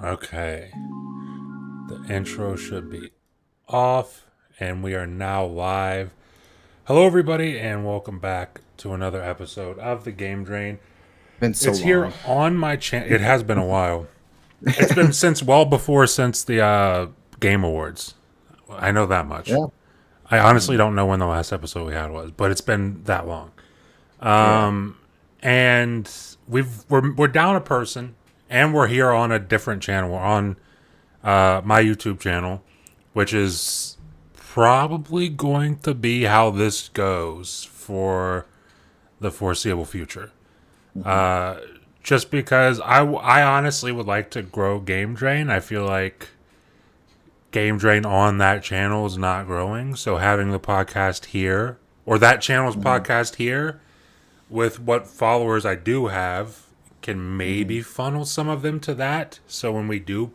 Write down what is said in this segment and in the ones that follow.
Okay, the intro should be off, and we are now live. Hello, everybody, and welcome back to another episode of the Game Drain. Been so It's here long. on my channel. It has been a while. It's been since the Game Awards. I know that much. Yeah. I honestly don't know when the last episode we had was, but it's been that long. And we're down a person, and we're here on a different channel. We're on my YouTube channel, which is probably going to be how this goes for the foreseeable future. Just because I honestly would like to grow Game Drain. I feel like Game Drain on that channel is not growing. So having the podcast here, or that channel's podcast here, with what followers I do have, can maybe funnel some of them to that. So when we do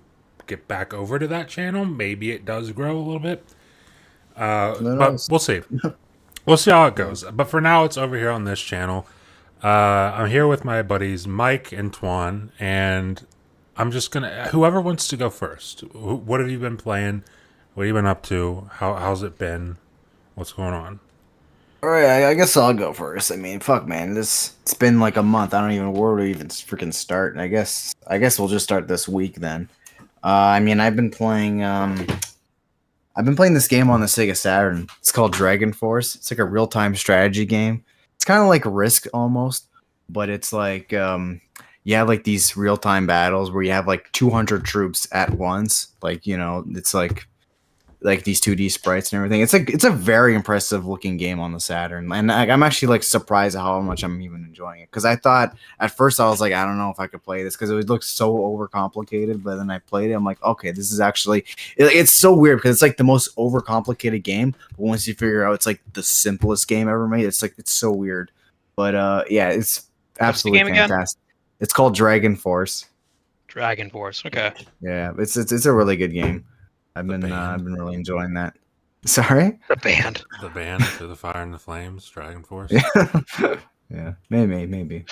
get back over to that channel, maybe it does grow a little bit. But we'll see. We'll see how it goes. But for now, it's over here on this channel. I'm here with my buddies Mike and Twan, and I'm just gonna. Whoever wants to go first. What have you been playing? What have you been up to? How's it been? What's going on? All right, I guess I'll go first. I mean, fuck, man, it's been like a month. I don't even know where to even freaking start. And I guess we'll just start this week then. I mean, I've been playing this game on the Sega Saturn. It's called Dragon Force. It's like a real-time strategy game. It's kind of like Risk almost, but it's like you have like these real-time battles where you have like 200 troops at once. Like, you know, it's like these 2D sprites and everything. It's a very impressive looking game on the Saturn, and I'm actually like surprised at how much I'm even enjoying it. Because I thought at first I was like, I don't know if I could play this because it would look so overcomplicated. But then I played it, I'm like, okay, this is actually it's so weird because it's like the most overcomplicated game. But once you figure out it's like the simplest game ever made, it's so weird. But yeah, it's absolutely fantastic. It's called Dragon Force. Dragon Force. Okay. Yeah, it's a really good game. I've been really enjoying that. Sorry? The band Through the Fire and the Flames, Dragon Force. Yeah, maybe,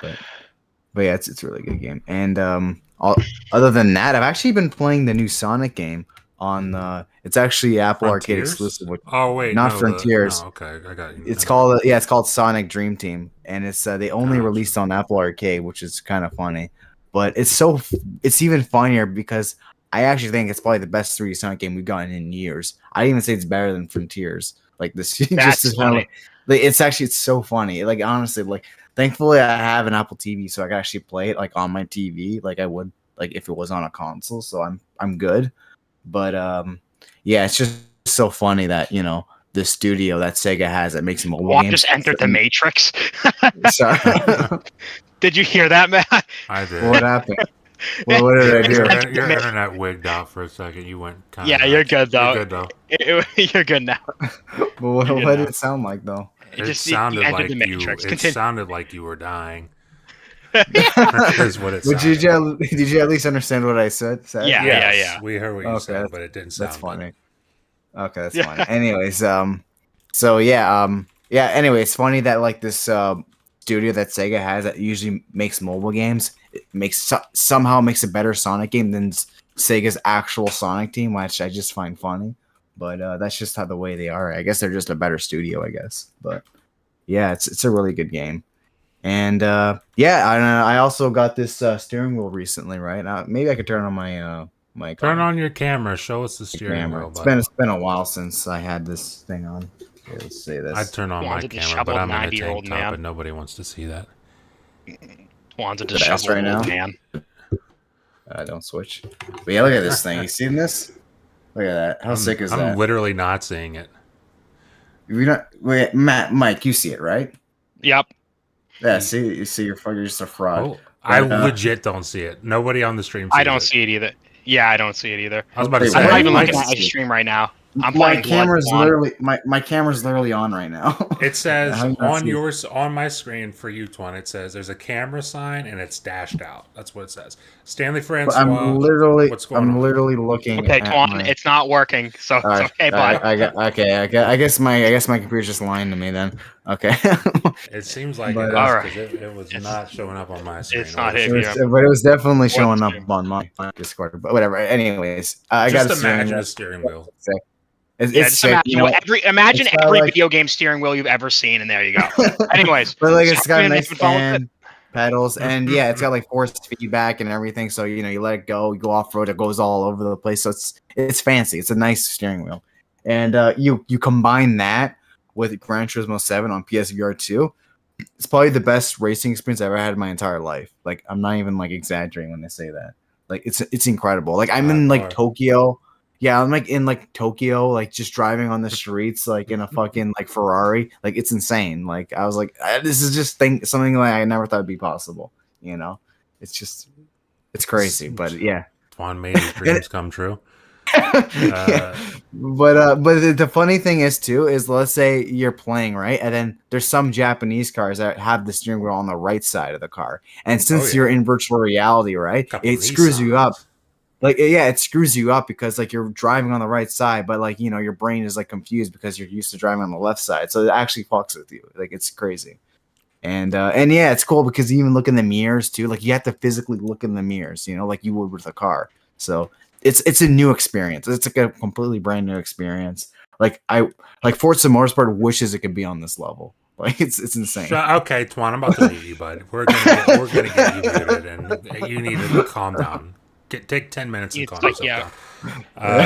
but yeah, it's a really good game. And other than that, I've actually been playing the new Sonic game on. It's actually Apple Arcade exclusive. Oh wait, not Frontiers. Okay, I got you. It's called Sonic Dream Team, and it's they only released on Apple Arcade, which is kind of funny. But it's even funnier because I actually think it's probably the best 3D Sonic game we've gotten in years. I even say it's better than Frontiers. Like this, That's funny. It's so funny. Like honestly, like thankfully I have an Apple TV, so I can actually play it like on my TV, like I would like if it was on a console. So I'm good. But yeah, it's just so funny that the studio that Sega has that makes mobile games. Just entered the Matrix. Sorry. Did you hear that, Matt? I did. What happened? Well, what did I do? Your internet wigged out for a second. You went kind of. Yeah, you're good though. You're good though. You're good now. Well, what did it sound like though? It sounded like it sounded like you were dying. Is what it sounded. Did you at least understand what I said? Yeah. We heard what you said, but it didn't sound. That's funny. Okay, that's funny. Anyways, so yeah. Anyway, it's funny that like this studio that Sega has that usually makes mobile games, it somehow makes a better Sonic game than Sega's actual Sonic team, which I just find funny. But that's just how the way they are. I guess they're just a better studio, I guess. But yeah, it's a really good game. And I also got this steering wheel recently, right? Maybe I could turn on my turn on your camera. Show us the steering wheel. It's been a while since I had this thing on. Okay, let's say this. I'd turn on my camera, but I'm in a tank top and nobody wants to see that. Twan's a disheveled right now, man. Don't switch. But yeah, look at this thing. You seen this? Look at that. How sick is that? I'm literally not seeing it. Wait, Mike, you see it, right? Yep. Yeah, you see you're just a fraud. Oh, I legit don't see it. Nobody on the stream sees it. I don't see it either. Yeah, I don't see it either. I was about to say, I'm not even looking at my stream right now. My camera's literally on right now. It says on my screen for you, Twan. It says there's a camera sign and it's dashed out. That's what it says. Stanley Francois. I'm literally looking. Okay, Twan, it's not working. So it's okay, bud. I guess my computer's just lying to me then. Okay. It seems like But, it is Alright. because it was not showing up on my screen. It's not or the hitting It you. stream. was, but it was definitely Or showing the up stream. on my Discord. But whatever. Anyways, I got Just a steering imagine wheel. a steering wheel. It's sick. It's, Yeah, it's just sick. imagine imagine it's got every like, video game steering wheel you've ever seen, and there you go. Anyways, but like so it's got a man, nice having fun with it? fan, pedals, and yeah, it's got like force feedback and everything. So you let it go, you go off road, it goes all over the place. So it's fancy. It's a nice steering wheel, and you combine that with Gran Turismo 7 on PSVR 2. It's probably the best racing experience I ever had in my entire life. Like I'm not even like exaggerating when I say that. Like it's incredible. Like I'm in like Tokyo. Yeah, I'm like in like Tokyo, like just driving on the streets, like in a fucking like Ferrari. Like it's insane. Like I was like, this is just something like I never thought would be possible. It's just it's crazy. But yeah. Twan made his dreams come true. Yeah. But the funny thing is too is let's say you're playing right, and then there's some Japanese cars that have the steering wheel on the right side of the car, and since you're in virtual reality, right, Couple it screws you up. Nissans. Like yeah, it screws you up because like you're driving on the right side, but like your brain is like confused because you're used to driving on the left side, so it actually fucks with you. Like it's crazy. And yeah, it's cool because you even look in the mirrors too. Like you have to physically look in the mirrors, like you would with a car. So it's a new experience. It's like a completely brand new experience. Like Forza Motorsport wishes it could be on this level. Like it's insane. Okay, Twan, I'm about to mute you, bud. We're gonna get you muted, and you need to calm down. Take 10 minutes and calm yourself down.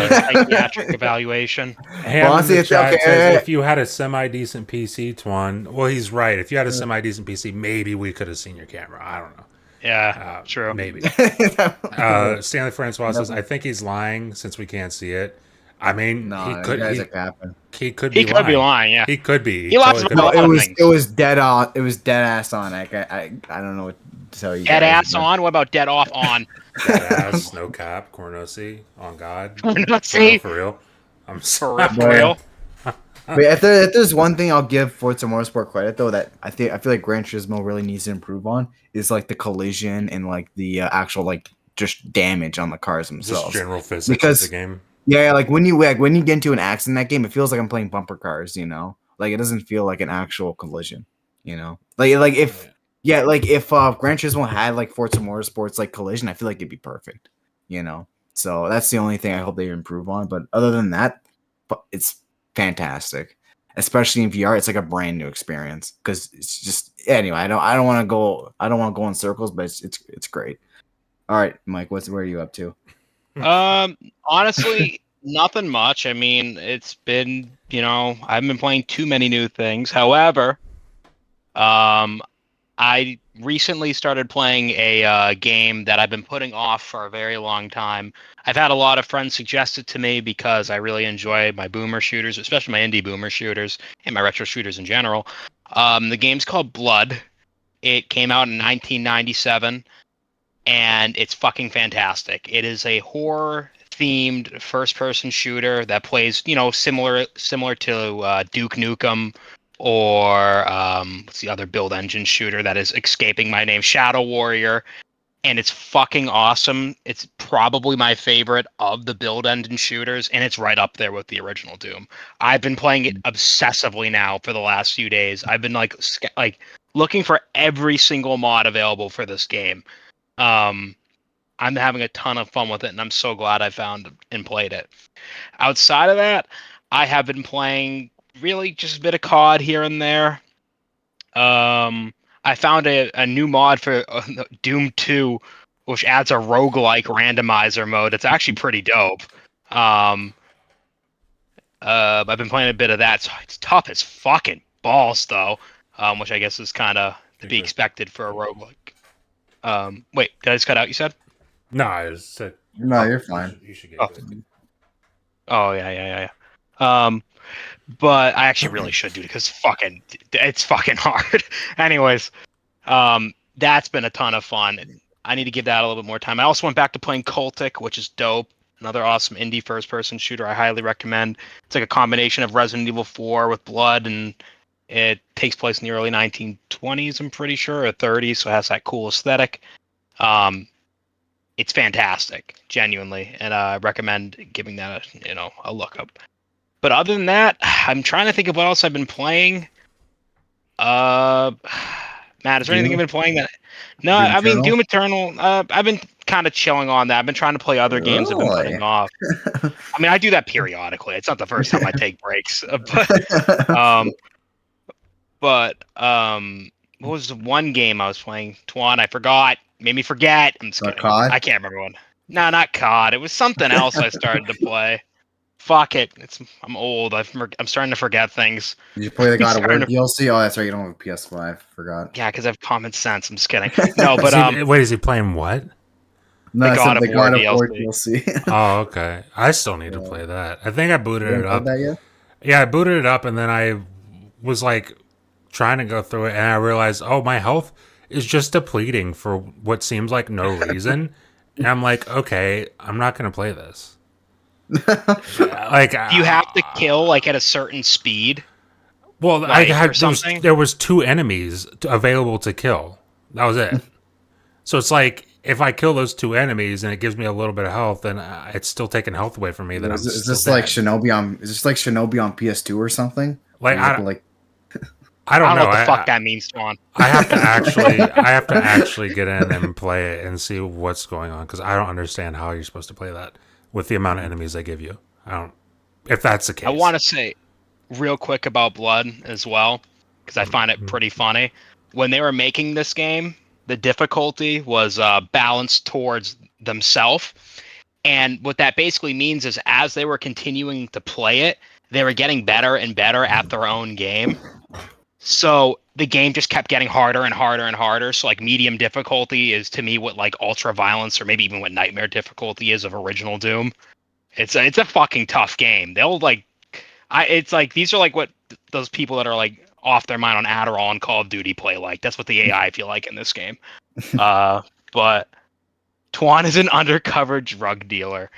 Psychiatric evaluation. Ham in the chat says if you had a semi-decent PC, Twan. Well, he's right. If you had a semi-decent PC, maybe we could have seen your camera. I don't know. Yeah, true. Maybe. Stanley Francois says, I think he's lying since we can't see it. I mean, no, he could be lying. Yeah, he could be. He lies about a lot of things. It was dead on. It was dead ass on. I don't know what to tell you. Dead ass on. What about dead off on? Dead ass, no cap, Cornosi, on God. Cornosi. For real. I'm For sorry. real. But if there's one thing I'll give Forza Motorsport credit though that I feel like Gran Turismo really needs to improve on is like the collision and like the actual like just damage on the cars themselves. Just general physics of the game. Yeah, like when you get into an accident in that game, it feels like I'm playing bumper cars. Like it doesn't feel like an actual collision. Like if Gran Turismo had like Forza Motorsport's like collision, I feel like it'd be perfect. So that's the only thing I hope they improve on. But other than that, it's fantastic, especially in VR. It's like a brand new experience because it's just anyway. I don't want to go in circles, but it's great. All right, Mike, where are you up to? Honestly, nothing much. I mean, it's been I haven't been playing too many new things. However, I recently started playing a game that I've been putting off for a very long time. I've had a lot of friends suggest it to me because I really enjoy my boomer shooters, especially my indie boomer shooters and my retro shooters in general. The game's called Blood. It came out in 1997, and it's fucking fantastic. It is a horror-themed first-person shooter that plays, similar to Duke Nukem, or what's the other build engine shooter that is escaping my name? Shadow Warrior. And it's fucking awesome. It's probably my favorite of the build engine shooters, and it's right up there with the original Doom. I've been playing it obsessively now for the last few days. I've been like looking for every single mod available for this game. I'm having a ton of fun with it, and I'm so glad I found and played it. Outside of that, I have been playing really just a bit of COD here and there. I found a new mod for Doom 2, which adds a roguelike randomizer mode. It's actually pretty dope. I've been playing a bit of that. So it's tough as fucking balls, though, which I guess is kind of to be expected for a roguelike. Wait, did I just cut out, you said? No, I said... No, you're fine. You should get it. Oh, yeah. But I actually really should do it because it's fucking hard. Anyways, that's been a ton of fun. I need to give that a little bit more time. I also went back to playing Cultic, which is dope. Another awesome indie first-person shooter I highly recommend. It's like a combination of Resident Evil 4 with blood, and it takes place in the early 1920s, I'm pretty sure, or 30s, so it has that cool aesthetic. It's fantastic, genuinely, and I recommend giving that a look up. But other than that, I'm trying to think of what else I've been playing. Matt, is there anything Doom? you've been playing that? No, Doom I mean Eternal? Doom Eternal. I've been kind of chilling on that. I've been trying to play other games I've been Really? putting off. I mean, I do that periodically. It's not the first time I take breaks, um, but what was the one game I was playing? Twan, I forgot. Made me forget. I'm just kidding. COD? I can't remember one. No, not COD. It was something else I started to play. Fuck it. I'm old. I'm starting to forget things. Did you play the I'm God of War starting to, DLC? Oh, that's right. You don't have a PS5. Forgot. yeah, because I have common sense. I'm just kidding. No, but Wait, is he playing what? No, the I God said of the War God of War DLC. DLC. Oh, okay. I still need to Yeah. play that. I think I You booted haven't it played up. that yet? Yeah, I booted it up, and then I was like trying to go through it, and I realized, oh, my health is just depleting for what seems like no reason. And I'm like, okay, I'm not going to play this. Like, Do you have to kill like at a certain speed? well, I Like or had something? there was 2 enemies available to kill. That was it. So it's like if I kill those 2 enemies and it gives me a little bit of health, then it's still taking health away from me. That I'm Is still this like dead. Shinobi on? Is this like Shinobi on PS2 or something? Like Where you have to like. I I don't don't know know. what the fuck that means, Swan. I have to actually get in and play it and see what's going on because I don't understand how you're supposed to play that with the amount of enemies they give you. I don't. If that's the case, I want to say real quick about Blood as well because I find it pretty funny. When they were making this game, the difficulty was balanced towards themselves. And what that basically means is as they were continuing to play it, they were getting better and better at their own game. So the game just kept getting harder and harder and harder. So like medium difficulty is to me what like ultra violence or maybe even what nightmare difficulty is of original Doom. It's a fucking tough game. They'll like it's like these are like what those people that are like off their mind on Adderall and Call of Duty play like. That's what the AI feel like in this game. But Twan is an undercover drug dealer.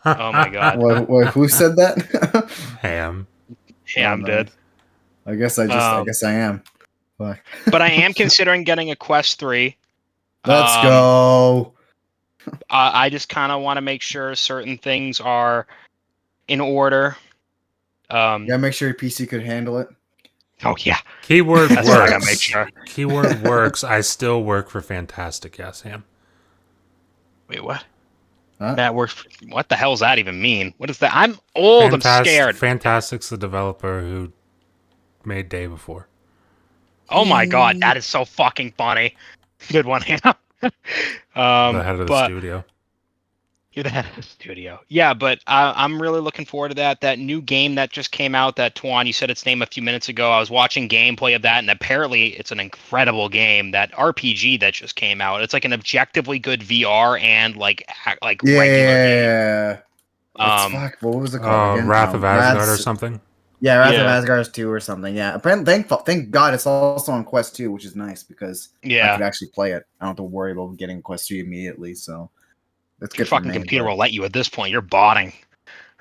Oh my god. Who said that? Ham. Yeah, I'm Oh, dead. nice. I guess I am. Fuck. But I am considering getting a Quest 3. Let's go. I just kind of want to make sure certain things are in order. Yeah, make sure your PC could handle it. Oh yeah, Keyword that's what I gotta works. make sure. Keyword works. I still work for Fantastic. Yes, Ham. Wait, what? Huh? That works. What the hell does that even mean? What is that? I'm old. I'm scared. Fantastic's the developer who made Day Before. Oh my god, that is so fucking funny. Good one, Hannah. The head of the but studio. you're the head of the studio. Yeah, but I'm really looking forward to that. That new game that just came out, that Twan, you said its name a few minutes ago. I was watching gameplay of that, and apparently it's an incredible game. That RPG that just came out. It's like an objectively good VR and like regular game. Yeah. Fuck. What was it called again? Wrath of Asgard or something. Yeah, Wrath of Yeah. Asgard 2 or something. Yeah. Apparently, thank God it's also on Quest 2, which is nice because I Yeah, could actually play it. I don't have to worry about getting Quest 3 immediately. So that's your good for fucking me. computer will let you at this point. You're botting,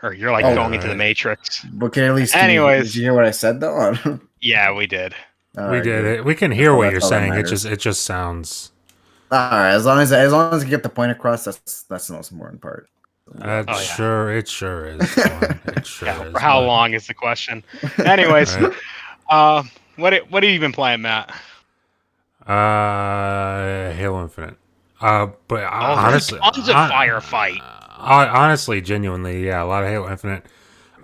or you're like Oh, going into the right. Matrix. But can at least Anyways. did you hear what I said though? Yeah, we did. We did it. We can hear what you're That's all that saying. It matters. just sounds. All right, as long as you get the point across, that's the most important part. Oh, yeah. Sure, it sure is. It sure Yeah, is. for how but- long is the question? Anyways, Right. what have you been playing, Matt? Halo Infinite. But honestly, tons of firefight. honestly, genuinely, yeah, a lot of Halo Infinite.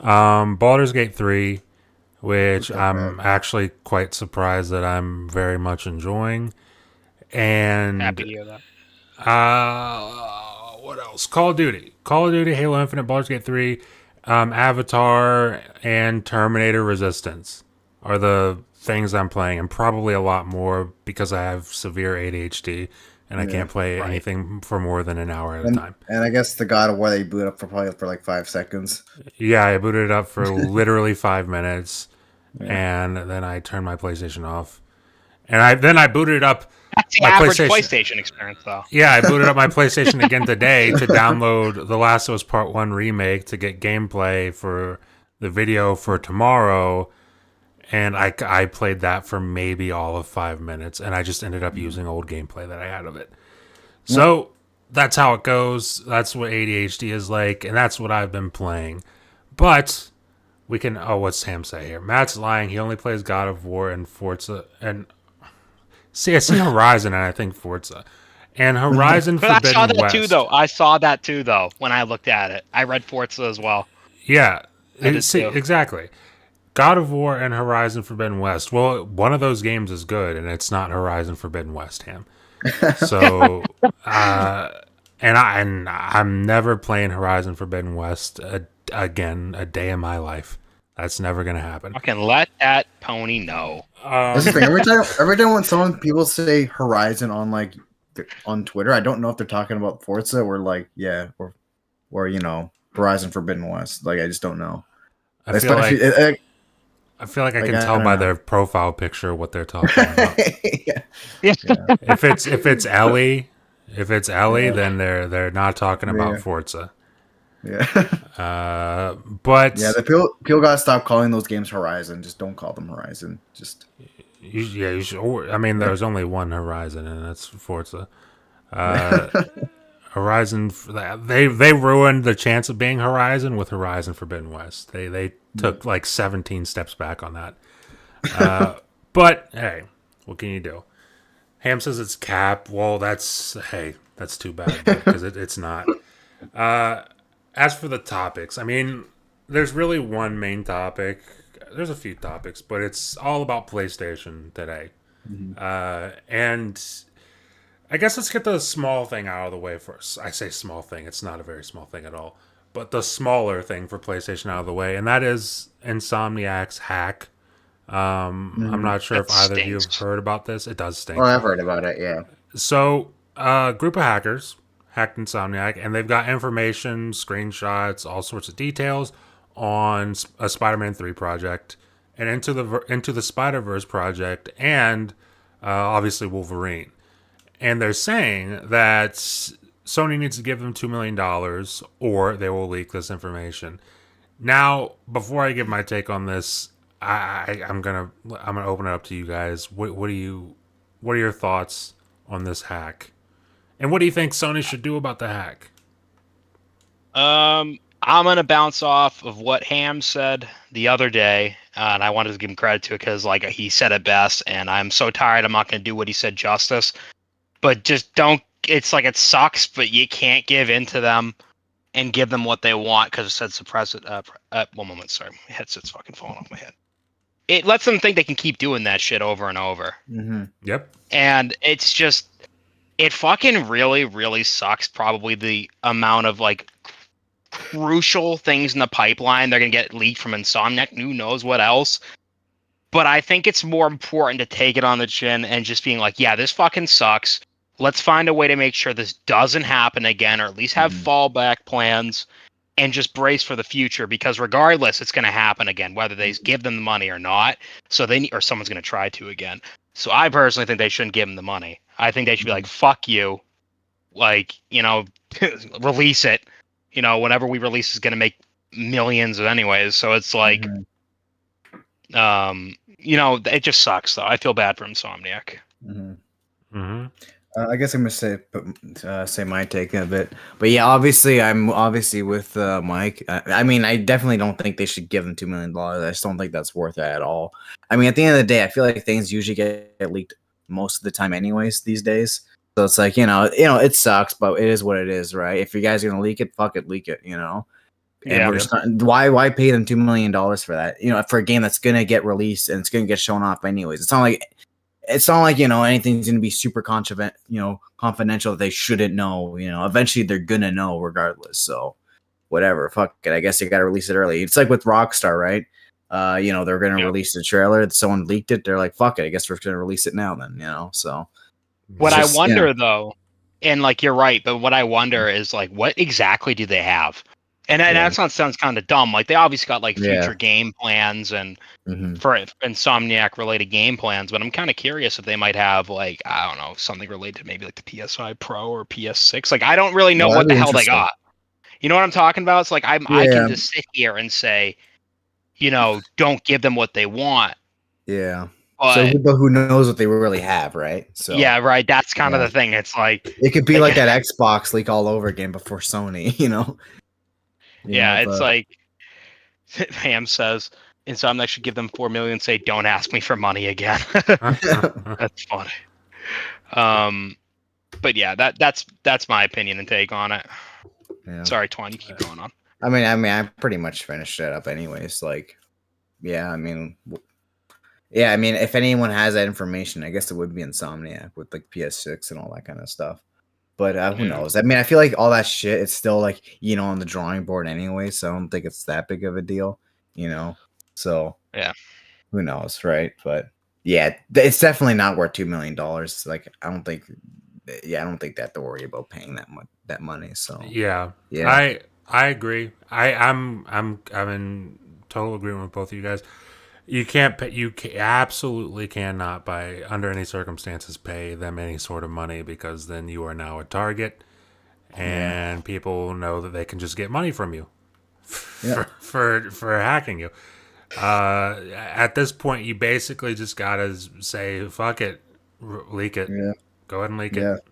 Baldur's Gate 3, which I'm actually quite surprised that I'm very much enjoying. And Happy to hear that. what else? Call of Duty, Halo Infinite, Baldur's Gate 3, Avatar, and Terminator Resistance are the things I'm playing, and probably a lot more because I have severe ADHD and I can't play anything for more than an hour at a time. And I guess the God of War they boot up for like 5 seconds. Yeah, I booted it up for literally 5 minutes, and then I turned my PlayStation off, and I booted it up. That's the My average PlayStation. PlayStation experience, though. Yeah, I booted up my PlayStation again today to download The Last of Us Part 1 remake to get gameplay for the video for tomorrow. And I played that for maybe all of 5 minutes, and I just ended up using old gameplay that I had of it. So that's how it goes. That's what ADHD is like, and that's what I've been playing. But We can. Oh, what's Sam say here? Matt's lying. He only plays God of War and Forza. And see, I see Horizon and I think Forza. And Horizon But I saw Forbidden that too, West. though. I saw that too, though, when I looked at it. I read Forza as well. Yeah, I did see, too. exactly. God of War and Horizon Forbidden West. Well, one of those games is good, and it's not Horizon Forbidden West, Ham. So, and I'm never playing Horizon Forbidden West again a day in my life. That's never gonna happen. Fucking let that pony know. That's the thing. Every time when people say Horizon on like on Twitter, I don't know if they're talking about Forza or like or you know Horizon Forbidden West. Like I just don't know. I feel like I like, can I tell don't by know. their profile picture what they're talking about. yeah. Yeah. If it's Ellie, Yeah. then they're not talking about Yeah. Forza. Yeah. But Yeah, the people gotta stop calling those games Horizon. Just don't call them Horizon. Just you should. I mean, there's only one Horizon, and that's Forza. Horizon, they ruined the chance of being Horizon with Horizon Forbidden West. They took like 17 steps back on that. But hey, what can you do? Ham says it's cap. Well, that's too bad because it's not. As for the topics, I mean, there's really one main topic. There's a few topics, but it's all about PlayStation today. And I guess let's get the small thing out of the way first. I say small thing, it's not a very small thing at all. But the smaller thing for PlayStation out of the way, and that is Insomniac's hack. I'm not sure if That either of you have stinks. heard about this. It does stink. oh, I've heard about it. Yeah. So, a group of hackers hacked Insomniac, and they've got information, screenshots, all sorts of details on a Spider-Man 3 project, and into the Spider-Verse project, and obviously Wolverine. And they're saying that Sony needs to give them $2 million, or they will leak this information. Now, before I give my take on this, I'm gonna open it up to you guys. What are your thoughts on this hack? And what do you think Sony should do about the hack? I'm gonna bounce off of what Ham said the other day, and I wanted to give him credit to it because like he said it best, and I'm so tired. I'm not gonna do what he said justice, but just don't. It's like it sucks, but you can't give in to them and give them what they want because it said suppress it. One moment, sorry, my headset's fucking falling off my head. It lets them think they can keep doing that shit over and over. Mm-hmm. Yep. And it's just, it fucking really, really sucks. Probably the amount of like crucial things in the pipeline they're gonna get leaked from Insomniac. Who knows what else? But I think it's more important to take it on the chin and just being like, yeah, this fucking sucks. Let's find a way to make sure this doesn't happen again, or at least have fallback plans. And just brace for the future because regardless, it's going to happen again, whether they give them the money or not. So or someone's going to try to again. So I personally think they shouldn't give them the money. I think they should be like, fuck you. Like, release it. Whenever we release is going to make millions anyways. So it's like, it just sucks though. I feel bad for Insomniac. I guess I'm gonna say my take of it, but yeah, obviously I'm with Mike. I mean, I definitely don't think they should give them $2 million. I just don't think that's worth it at all. I mean, at the end of the day, I feel like things usually get leaked most of the time, anyways, these days. So it's like it sucks, but it is what it is, right? If you guys are gonna leak it, fuck it, leak it, And Yeah. we're just not, why pay them $2 million for that? For a game that's gonna get released and it's gonna get shown off anyways. It's not like anything's gonna be super confidential that they shouldn't know. Eventually they're gonna know regardless. So whatever, fuck it. I guess you gotta release it early. It's like with Rockstar, right? They're gonna release the trailer. Someone leaked it. They're like, fuck it. I guess we're gonna release it now. Then so. What I wonder though, and like you're right, but what I wonder is like, what exactly do they have? And that sounds kind of dumb. Like they obviously got like future game plans and for Insomniac related game plans, but I'm kind of curious if they might have like, I don't know, something related to maybe like the PS5 Pro or PS6. Like I don't really know what the hell they got. You know what I'm talking about? It's like I can just sit here and say, don't give them what they want. Yeah. But who knows what they really have, right? So yeah, right. That's kind of the thing. It's like it could be like that Xbox leak all over again before Sony, Yeah, it's like Ham says Insomniac should give them 4 million and say, "Don't ask me for money again." That's funny. But yeah, that's my opinion and take on it. Yeah. Sorry, Twan, you keep going on. I mean, I pretty much finished it up anyways. Like, yeah, I mean, if anyone has that information, I guess it would be Insomniac with like PS6 and all that kind of stuff. But who knows? I mean, I feel like all that shit, it's still like, on the drawing board anyway. So I don't think it's that big of a deal, So yeah, who knows, right? But yeah, it's definitely not worth $2 million. Like, I don't think they have to worry about paying that money. So yeah. I agree. I'm in total agreement with both of you guys. You can't pay, absolutely cannot by under any circumstances pay them any sort of money, because then you are now a target, and people know that they can just get money from you for hacking you. At this point, you basically just gotta say fuck it, leak it, go ahead and leak it,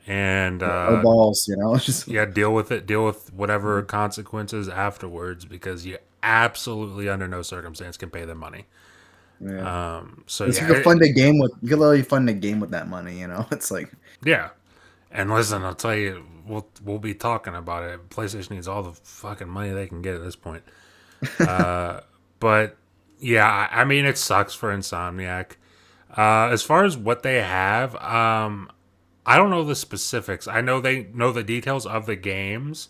and no balls, just deal with it, deal with whatever consequences afterwards, because you absolutely under no circumstance can pay them money. So you can fund a game with that money, it's like, and listen, I'll tell you, we'll be talking about it. PlayStation needs all the fucking money they can get at this point. But yeah, I mean, it sucks for Insomniac. As far as what they have, I don't know the specifics. I know they know the details of the games.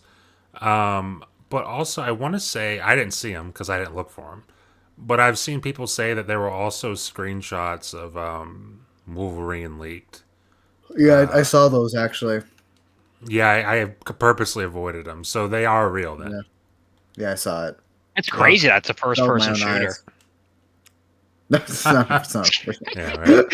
But also, I want to say, I didn't see them because I didn't look for them. But I've seen people say that there were also screenshots of Wolverine leaked. Yeah, I saw those actually. Yeah, I have purposely avoided them. So they are real then. Yeah, I saw it. It's crazy that's a first-person shooter. That's not yeah, right?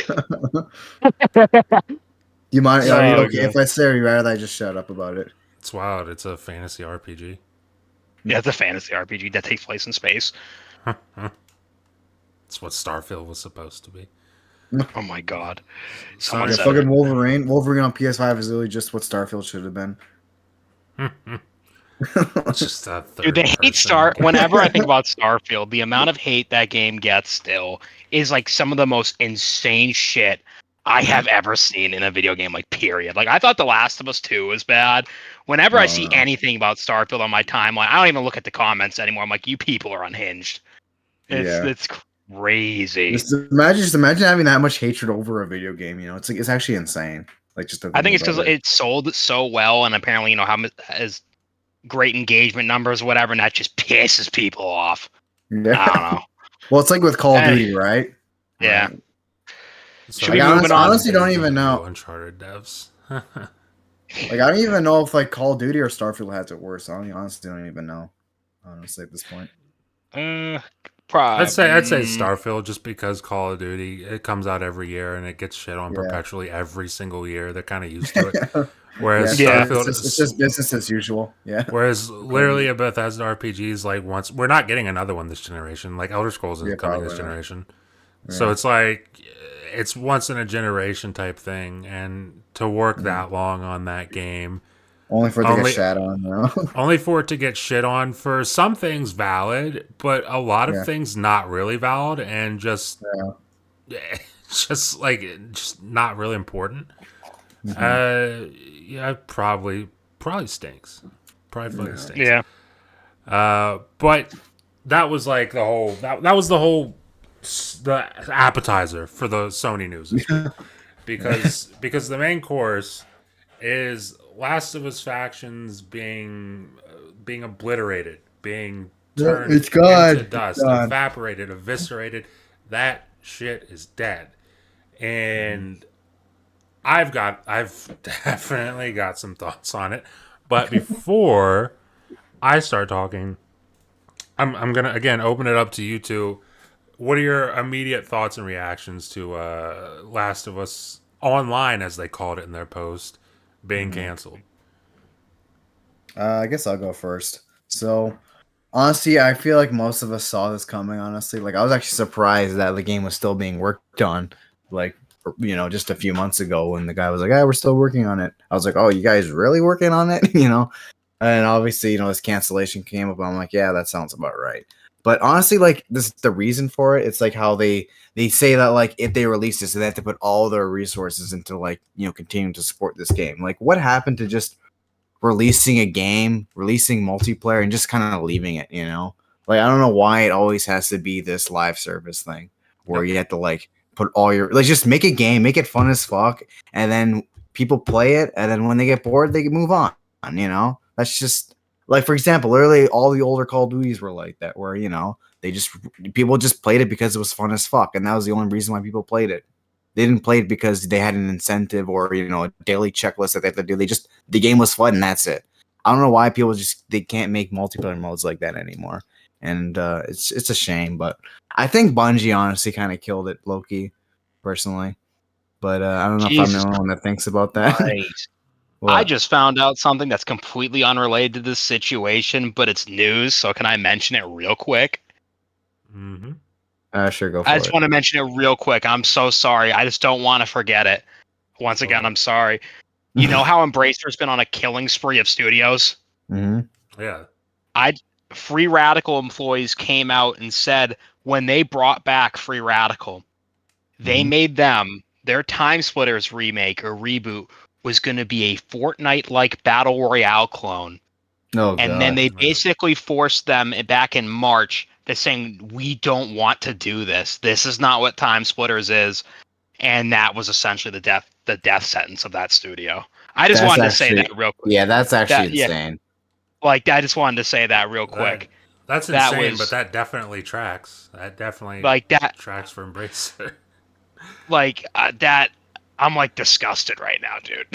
You mind? Are you okay if I say, or you rather I just shut up about it? It's wild. It's a fantasy RPG. Yeah, it's a fantasy RPG that takes place in space. It's what Starfield was supposed to be. Oh my god! Someone said fucking Wolverine on PS5 is literally just what Starfield should have been. It's just a third Dude, the hate person. whenever I think about Starfield, the amount of hate that game gets still is like some of the most insane shit I have ever seen in a video game, like, period. Like, I thought The Last of Us 2 was bad. Whenever I see anything about Starfield on my timeline, I don't even look at the comments anymore. I'm like, you people are unhinged. It's crazy. Just imagine having that much hatred over a video game. It's like, it's actually insane. Like, I think it's because it sold so well, and apparently, has great engagement numbers, whatever, and that just pisses people off. Yeah. I don't know. Well, it's like with Call of Duty, right? Yeah. So Should we move on? Honestly, don't even know. Uncharted devs. Like, I don't even know if like Call of Duty or Starfield has it worse. I honestly don't even know. Honestly, at this point. I'd say Starfield, just because Call of Duty, it comes out every year and it gets shit on perpetually every single year. They're kind of used to it. Whereas Starfield, it's just business as usual. Yeah. Whereas literally a Bethesda RPG is like, once we're not getting another one this generation. Like Elder Scrolls isn't coming this generation, so it's like it's once in a generation type thing, and to work that long on that game. Only for it to get shit on, Only for it to get shit on for some things valid, but a lot of things not really valid, and just not really important. Probably stinks. Probably fucking stinks. Yeah. But that was like the whole that was the appetizer for the Sony news this week. because the main course is Last of Us factions being obliterated, being turned into dust, evaporated, eviscerated. That shit is dead. And I've definitely got some thoughts on it. But before I start talking, I'm gonna again open it up to you two. What are your immediate thoughts and reactions to Last of Us Online, as they called it in their post, being canceled? I guess I'll go first. So, honestly, I feel like most of us saw this coming, honestly. Like, I was actually surprised that the game was still being worked on, like, just a few months ago when the guy was like, we're still working on it. I was like, oh, you guys really working on it? And obviously, this cancellation came up. And I'm like, yeah, that sounds about right. But honestly, like this, the reason for it, it's like how they say that like if they release this, they have to put all their resources into like continuing to support this game. Like, what happened to just releasing a game, releasing multiplayer, and just kind of leaving it? Like I don't know why it always has to be this live service thing where Yep. you have to like put all your just make a game, make it fun as fuck, and then people play it, and then when they get bored, they can move on. That's just like, for example, literally all the older Call of Duties were like that, where they just people just played it because it was fun as fuck, and that was the only reason why people played it. They didn't play it because they had an incentive or a daily checklist that they had to do. The game was fun and that's it. I don't know why people they can't make multiplayer modes like that anymore, and it's a shame. But I think Bungie honestly kind of killed it, Loki, personally. But I don't know if I'm the Jesus only one that thinks about that. Christ. I What? just found out something that's completely unrelated to this situation, but it's news, so can I mention it real quick? Mm-hmm. Sure, go for I just it. want to mention it real quick. I'm so sorry. I just don't want to forget it. Once again, I'm sorry. You know how Embracer's been on a killing spree of studios? Hmm. Yeah. Free Radical employees came out and said when they brought back Free Radical, they Mhm. made their Time Splitters remake or reboot was going to be a Fortnite-like battle royale clone. Oh And then god. they basically forced them back in March to saying, we don't want to do this. This is not what Time Splitters is. And that was essentially the death sentence of that studio. I just That's wanted to say actually that real quick. yeah, that's actually That yeah, insane. like I just wanted to say that real That quick. that's That insane, but was that definitely tracks. That definitely like that tracks for Embracer. that I'm like disgusted right now, dude.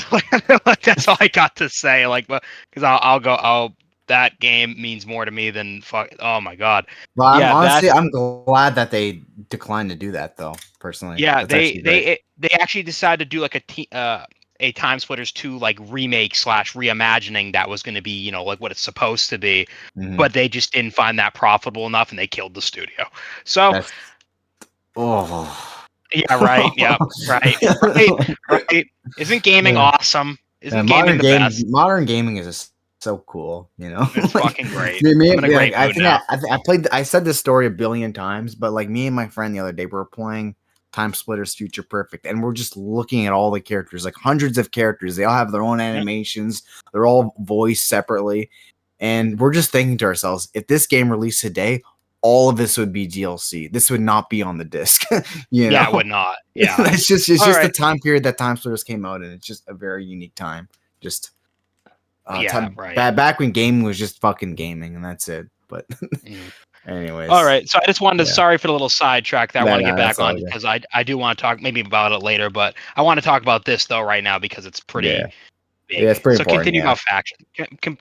Like that's all I got to say. Like, because I'll go. That game means more to me than fuck. Oh my god. Well, Yeah, I'm glad that they declined to do that though, personally. yeah. That's actually great. They actually decided to do like a Time Splitters 2 like remake slash reimagining that was going to be like what it's supposed to be, Mhm. but they just didn't find that profitable enough and they killed the studio. So That's oh. yeah, right. Yep. Right. Right. Right. Isn't gaming Yeah. awesome? Isn't gaming the best? Modern gaming is just so cool, It's like fucking great. me, I'm in a great I mood think now. I played. I said this story a billion times, but like me and my friend the other day, we were playing Time Splitters Future Perfect, and we're just looking at all the characters, like hundreds of characters. They all have their own animations. They're all voiced separately, and we're just thinking to ourselves, if this game released today, all of this would be DLC. This would not be on the disc. Yeah, it would not. Yeah. It's just All the right. time period that Time Splitters came out, and it's just a very unique time. Just Yeah, time right. back when gaming was just fucking gaming, and that's it. But Mm. anyways, All right. So I just wanted to, yeah, sorry for the little sidetrack that I no, want to get that's back all on good. because I do want to talk maybe about it later, but I want to talk about this though right now because it's pretty Yeah, big. yeah, it's pretty So important. continue Yeah, about factions.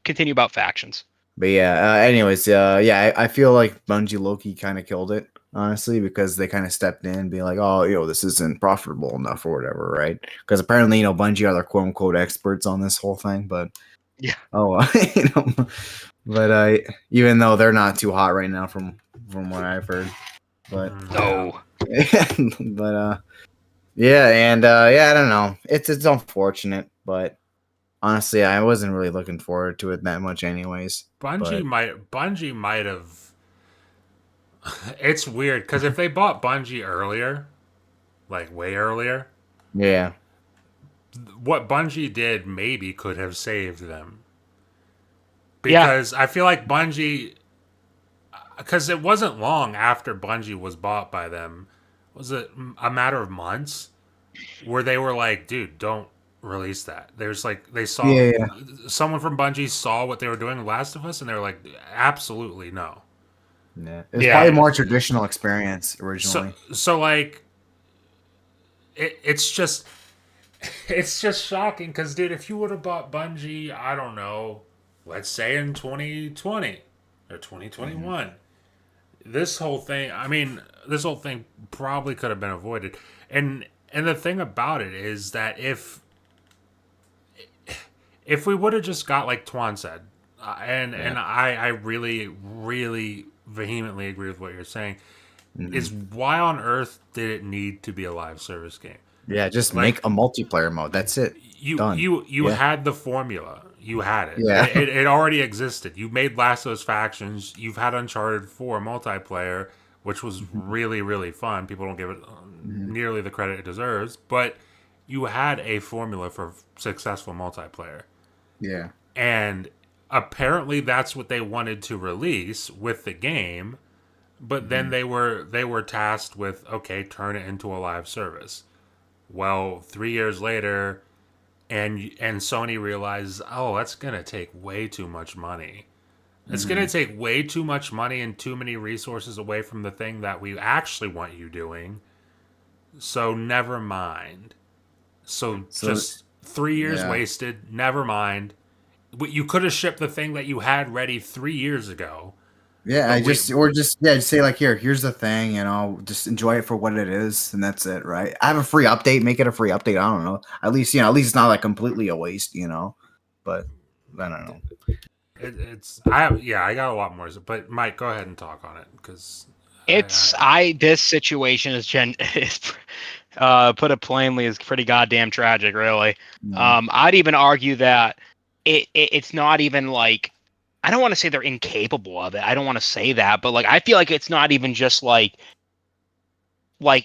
Continue about factions. but yeah. Anyways, yeah, I feel like Bungie Loki kind of killed it, honestly, because they kind of stepped in, and be like, oh, this isn't profitable enough or whatever, right? Because apparently, Bungie are the quote unquote experts on this whole thing, but Yeah. oh, but even though they're not too hot right now, from what I've heard, but No. but yeah, and yeah, I don't know. It's unfortunate, but honestly, I wasn't really looking forward to it that much, anyways. But Bungie might have. It's weird because if they bought Bungie earlier, like way earlier, yeah, what Bungie did maybe could have saved them. Yeah. Because I feel like Bungie, because it wasn't long after Bungie was bought by them, was it a matter of months where they were like, dude, don't release that. There's like, they saw, yeah, yeah. someone from Bungie saw what they were doing in Last of Us and they were like, absolutely no. Yeah. It was probably a Yeah. more traditional experience So, originally. so like, it's just, it's just shocking because, dude, if you would have bought Bungie, I don't know, let's say in 2020 or 2021, this whole thing, I mean, this whole thing probably could have been avoided. And the thing about it is that if we would have just got like Twan said, and I really really vehemently agree with what you're saying, is why on earth did it need to be a live service game? Yeah, just make Like a multiplayer mode. That's it. you Done. you you Yeah. had the formula. You had it. Yeah. It already existed. You made Last of Us Factions. You've had Uncharted 4 multiplayer, which was really, really fun. People don't give it Mhm. nearly the credit it deserves, but you had a formula for successful multiplayer. Yeah. And apparently that's what they wanted to release with the game, but then Mhm. they were tasked with, okay, turn it into a live service. Well, 3 years later, and Sony realizes, oh, that's gonna take way too much money. It's gonna Mhm. take way too much money and too many resources away from the thing that we actually want you doing. So never mind. So So just 3 years yeah. wasted. Never mind. You could have shipped the thing that you had ready 3 years ago, Yeah, but I we. just or just yeah, just say like here's the thing, just enjoy it for what it is, and that's it, right? I have a free update, make it a free update. I don't know. At least it's not like completely a waste. But I don't know. It's I have yeah I got a lot more, but Mike, go ahead and talk on it because It's I I this situation is is put it plainly is pretty goddamn tragic, really. Mm, I'd even argue that it's not even like I don't want to say they're incapable of it. I don't want to say that, but like I feel like it's not even just like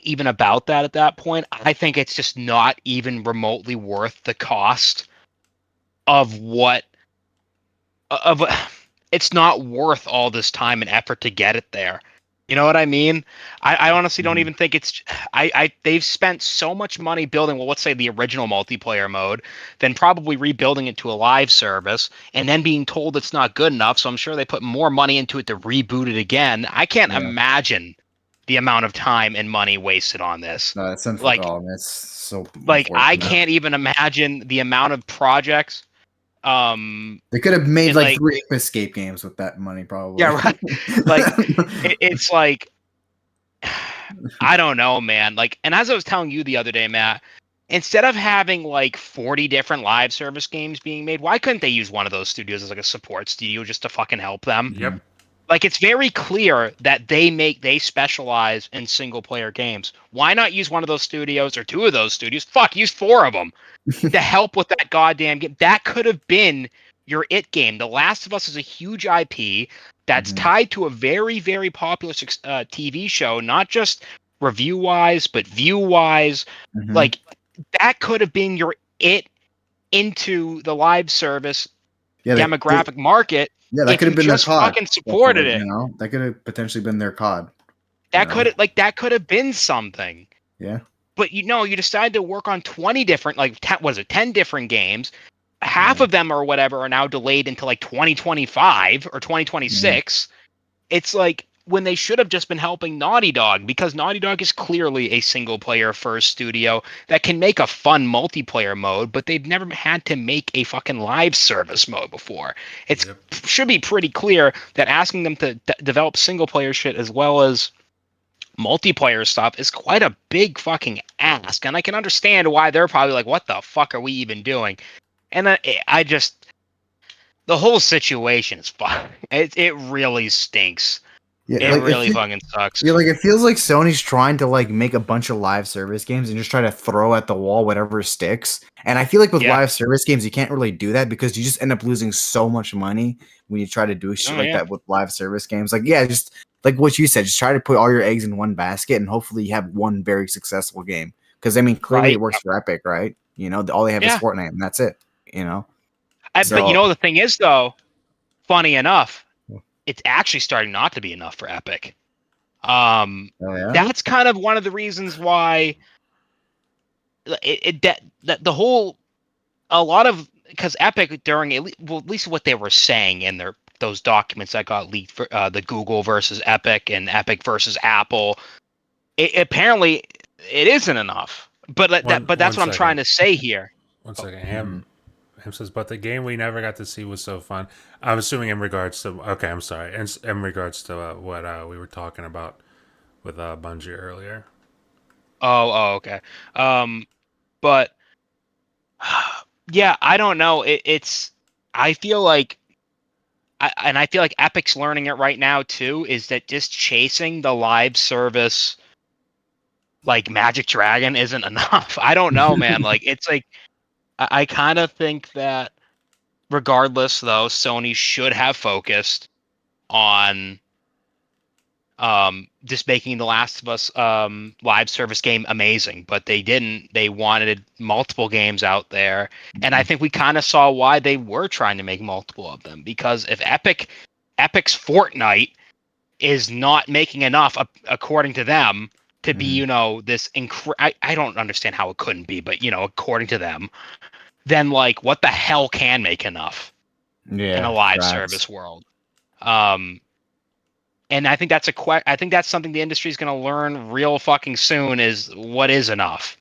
even about that at that point. I think it's just not even remotely worth the cost of what of it's not worth all this time and effort to get it there. You know what I mean? I honestly don't mhm. even think it's they've spent so much money building, well, let's say the original multiplayer mode, then probably rebuilding it to a live service and then being told it's not good enough. So I'm sure they put more money into it to reboot it again. I can't Yeah, imagine the amount of time and money wasted on this. no, that's Like oh, that's so I unfortunate. can't even imagine the amount of projects um They could have made and like like 3 escape games with that money, yeah, probably. right. Like it's like I don't know, man. Like, and as I was telling you the other day, Matt, instead of having like 40 different live service games being made, why couldn't they use one of those studios as like a support studio just to fucking help them? Mhm. yep. Like, it's very clear that they specialize in single player games. Why not use one of those studios or two of those studios? Fuck, use four of them to help with that goddamn game. That could have been your it game. The Last of Us is a huge IP that's Mhm. tied to a very, very popular TV show, not just review wise, but view wise. Mhm. Like, that could have been your it into the live service Yeah, demographic market that if could you have been their just COD, fucking supported definitely. it. That could have potentially been their COD. You That know, could have that could have been something. yeah. But you know, you decided to work on 20 different, like, 10, was it 10 different games? Half Yeah. of them or whatever are now delayed until like 2025 or Mhm. 2026. It's like when they should have just been helping Naughty Dog, because Naughty Dog is clearly a single player first studio that can make a fun multiplayer mode, but they've never had to make a fucking live service mode before. It's Yep. should be pretty clear that asking them to develop single player shit as well as multiplayer stuff is quite a big fucking ask, and I can understand why they're probably like, "What the fuck are we even doing?" And I just the whole situation is fuck. It really stinks. Yeah, It really fucking sucks. it feels like Sony's trying to like make a bunch of live service games and just try to throw at the wall whatever sticks. And I feel like with Yeah. live service games, you can't really do that because you just end up losing so much money when you try to do shit Oh like yeah. that with live service games. Like, yeah, just like what you said, just try to put all your eggs in one basket and hopefully you have one very successful game. Because I mean, clearly it Right. works for Epic, right? All they have is Yeah. Fortnite, and that's it. You know, But you so know the thing is though, funny enough, it's actually starting not to be enough for Epic. oh yeah, That's kind of one of the reasons why that the whole a lot of because Epic during at least what they were saying in their those documents that got leaked for the Google versus Epic and Epic versus Apple, apparently it isn't enough. One But one that's what I'm trying second. to say here. One Oh, second. mhm. Ham says, but the game we never got to see was so fun. I'm assuming in regards to. Okay, I'm sorry. In regards to what we were talking about with Bungie earlier. okay. But yeah, I don't know. It's I feel like and I feel like Epic's learning it right now too. Is that just chasing the live service like Magic Dragon isn't enough? I don't know, man. Like it's like I kind of think that regardless, though, Sony should have focused on just making the Last of Us live service game amazing, but they didn't. They wanted multiple games out there, and I think we kind of saw why they were trying to make multiple of them, because if Epic's Fortnite is not making enough, according to them, to be, this I don't understand how it couldn't be, but according to them, then like what the hell can make enough in a live service world? And I think that's I think that's something the industry is going to learn real fucking soon, is what is enough.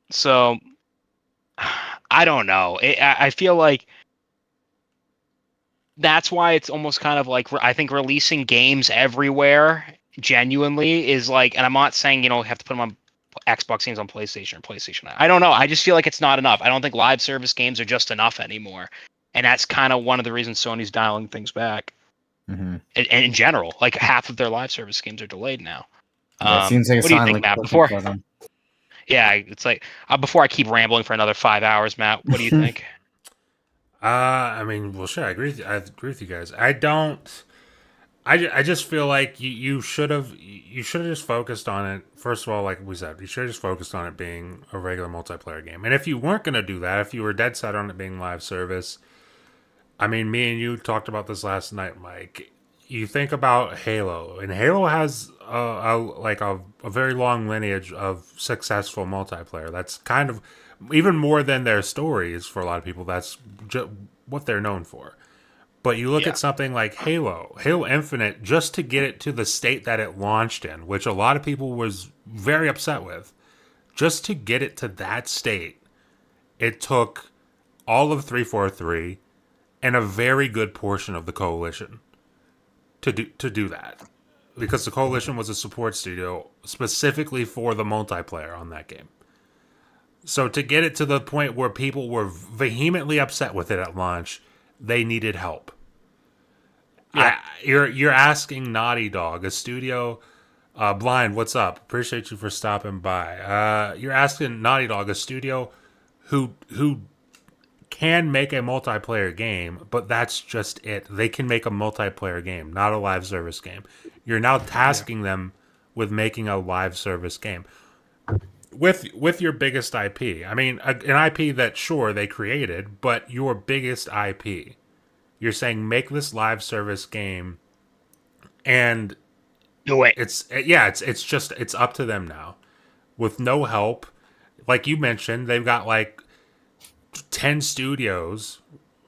So I don't know. I feel like that's why it's almost kind of like, I think releasing games everywhere genuinely is like, and I'm not saying, have to put them on Xbox games on PlayStation or PlayStation. I don't know. I just feel like it's not enough. I don't think live service games are just enough anymore. And that's kind of one of the reasons Sony's dialing things back. And in general, like half of their live service games are delayed now. It seems like what do you think, Matt? Yeah, it's like before I keep rambling for another 5 hours, Matt, what do you think? I mean, well, sure, I agree with you guys. I just feel like you should have just focused on it. First of all, like we said, you should have just focused on it being a regular multiplayer game. And if you weren't going to do that, if you were dead set on it being live service, I mean, me and you talked about this last night, Mike. You think about Halo, and Halo has a very long lineage of successful multiplayer. That's kind of even more than their stories for a lot of people. That's what they're known for. But you look at something like Halo Infinite, just to get it to the state that it launched in, which a lot of people was very upset with. Just to get it to that state, it took all of 343 and a very good portion of the Coalition to do that, because the Coalition was a support studio specifically for the multiplayer on that game. So to get it to the point where people were vehemently upset with it at launch, they needed help. Yeah. You're asking Naughty Dog, a studio. Blind, what's up? Appreciate you for stopping by. You're asking Naughty Dog, a studio who can make a multiplayer game, but that's just it. They can make a multiplayer game, not a live service game. You're now tasking them with making a live service game with your biggest IP. I mean, an IP that, sure, they created, but your biggest IP. You're saying make this live service game, and do it. It's up to them now, with no help. Like you mentioned, they've got like 10 studios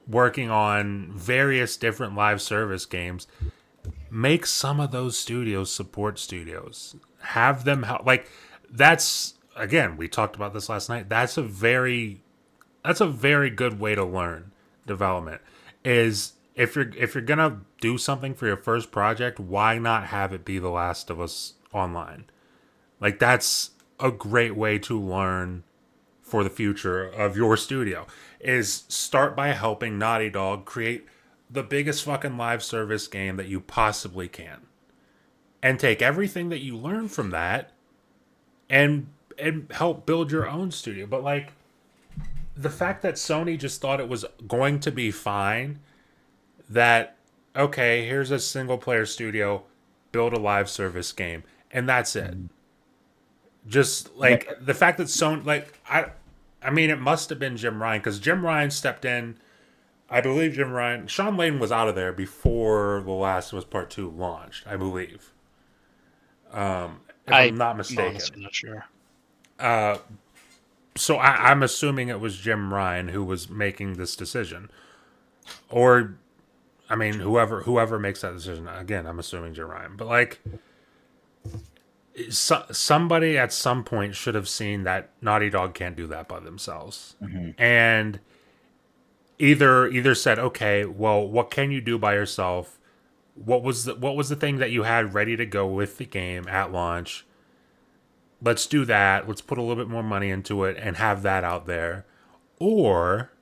working on various different live service games. Make some of those studios support studios. Have them help. Like, that's, again, we talked about this last night. That's a very good way to learn development. Is if you're gonna do something for your first project, why not have it be The Last of Us Online? Like, that's a great way to learn for the future of your studio. Is start by helping Naughty Dog create the biggest fucking live service game that you possibly can, and take everything that you learn from that and help build your own studio. But like, the fact that Sony just thought it was going to be fine, that okay, here's a single player studio, build a live service game, and that's it. Just like the fact that Sony, like, I mean, it must have been Jim Ryan, because Jim Ryan stepped in. I believe Sean Layden was out of there before The Last of Us Part 2 launched, I believe. If I'm not mistaken. I'm not sure. So I'm assuming it was Jim Ryan who was making this decision. Or, I mean, whoever makes that decision. Again, I'm assuming Jim Ryan. But, like, somebody at some point should have seen that Naughty Dog can't do that by themselves. And either said, okay, well, what can you do by yourself? What was the thing that you had ready to go with the game at launch? Let's do that. Let's put a little bit more money into it and have that out there. Or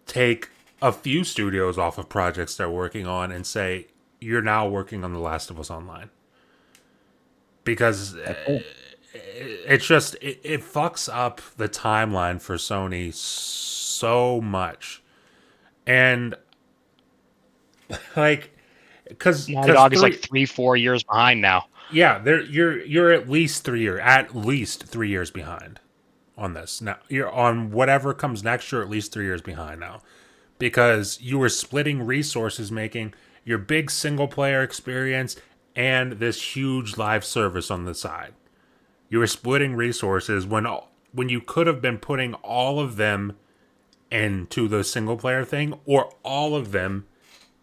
take a few studios off of projects they're working on and say, you're now working on The Last of Us Online. Because it fucks up the timeline for Sony so much. And like, Naughty Dog is like 3-4 years behind now. yeah, you're at least 3 years behind on this. Now you're on whatever comes next. You're at least 3 years behind now because you were splitting resources, making your big single player experience and this huge live service on the side. You were splitting resources when you could have been putting all of them into the single player thing or all of them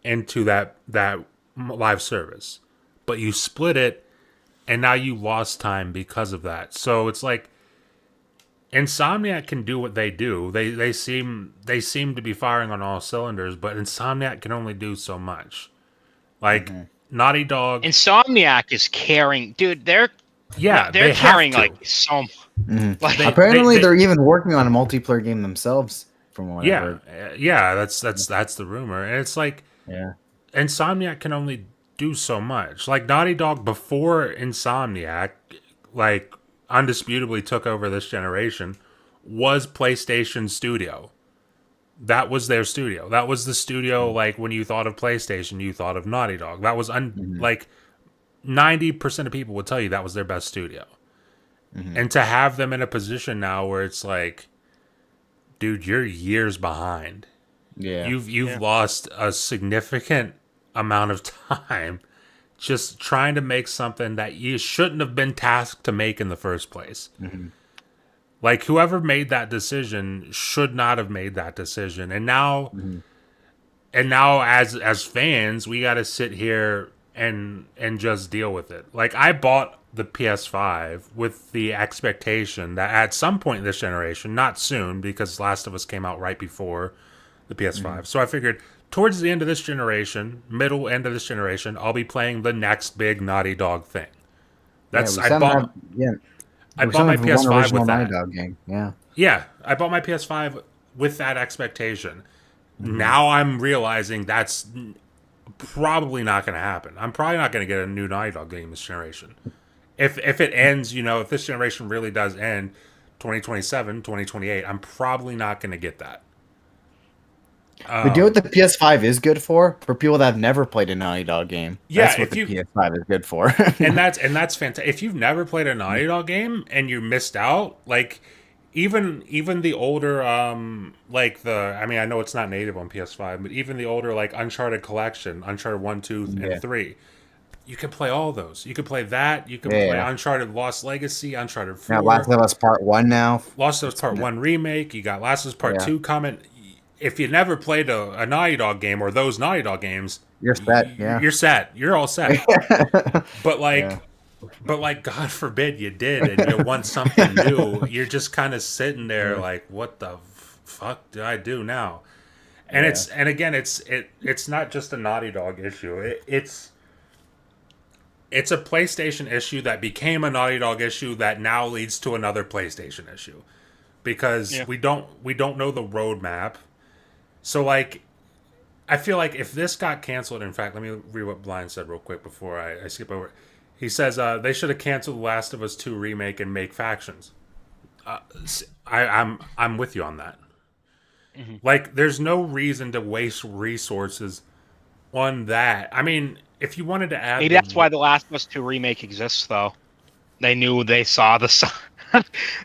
into that live service. But you split it and now you lost time because of that. So it's like Insomniac can do what they do. They seem to be firing on all cylinders, but Insomniac can only do so much. Like Naughty Dog, Insomniac is carrying, dude. They're they carrying have to. like so. Mhm. Like Apparently, they're even working on a multiplayer game themselves. From what I heard. That's the rumor, and it's like Yeah. Insomniac can only do so much. Like Naughty Dog before Insomniac, like undisputably took over this generation, was PlayStation Studio. That was their studio. That was the studio. Like when you thought of PlayStation, you thought of Naughty Dog. That was like 90% of people would tell you that was their best studio. And to have them in a position now where it's like, dude, you're years behind. Yeah. You've lost a significant amount of time just trying to make something that you shouldn't have been tasked to make in the first place. Like whoever made that decision should not have made that decision. And now as fans, we got to sit here and just deal with it. Like I bought the PS5 with the expectation that at some point in this generation, not soon because Last of Us came out right before the PS5. So I figured towards the end of this generation, middle end of this generation, I'll be playing the next big Naughty Dog thing. That's I bought my PS5 with that. Dog game. Yeah. Yeah, I bought my PS5 with that expectation. Now I'm realizing that's probably not going to happen. I'm probably not going to get a new Naughty Dog game this generation. If it ends, if this generation really does end 2027, 2028, I'm probably not going to get that. But do you know what the PS5 is good for? For people that have never played a Naughty Dog game. Yeah, that's what the PS5 is good for. and that's fantastic. If you've never played a Naughty Dog game and you missed out, like even the older I know it's not native on PS5, but even the older like Uncharted collection, Uncharted 1, 2, and 3, you can play all those. You can play that. You can play Uncharted Lost Legacy, Uncharted 4. Now Last of Us Part 1 now. Last of Us Part 1 remake. You got Last of Us Part 2 coming. If you never played a Naughty Dog game or those Naughty Dog games, you're set. You're set. You're all set. But like, God forbid you did, and you want something new. You're just kind of sitting there like, what the fuck do I do now? And it's not just a Naughty Dog issue. It's a PlayStation issue that became a Naughty Dog issue that now leads to another PlayStation issue because we don't know the roadmap. So, like, I feel like if this got canceled, in fact, let me read what Blind said real quick before I skip over it. He says they should have canceled The Last of Us 2 remake and make factions. I'm with you on that. Like, there's no reason to waste resources on that. I mean, if you wanted to add... Maybe that's why The Last of Us 2 remake exists, though. They saw the sign.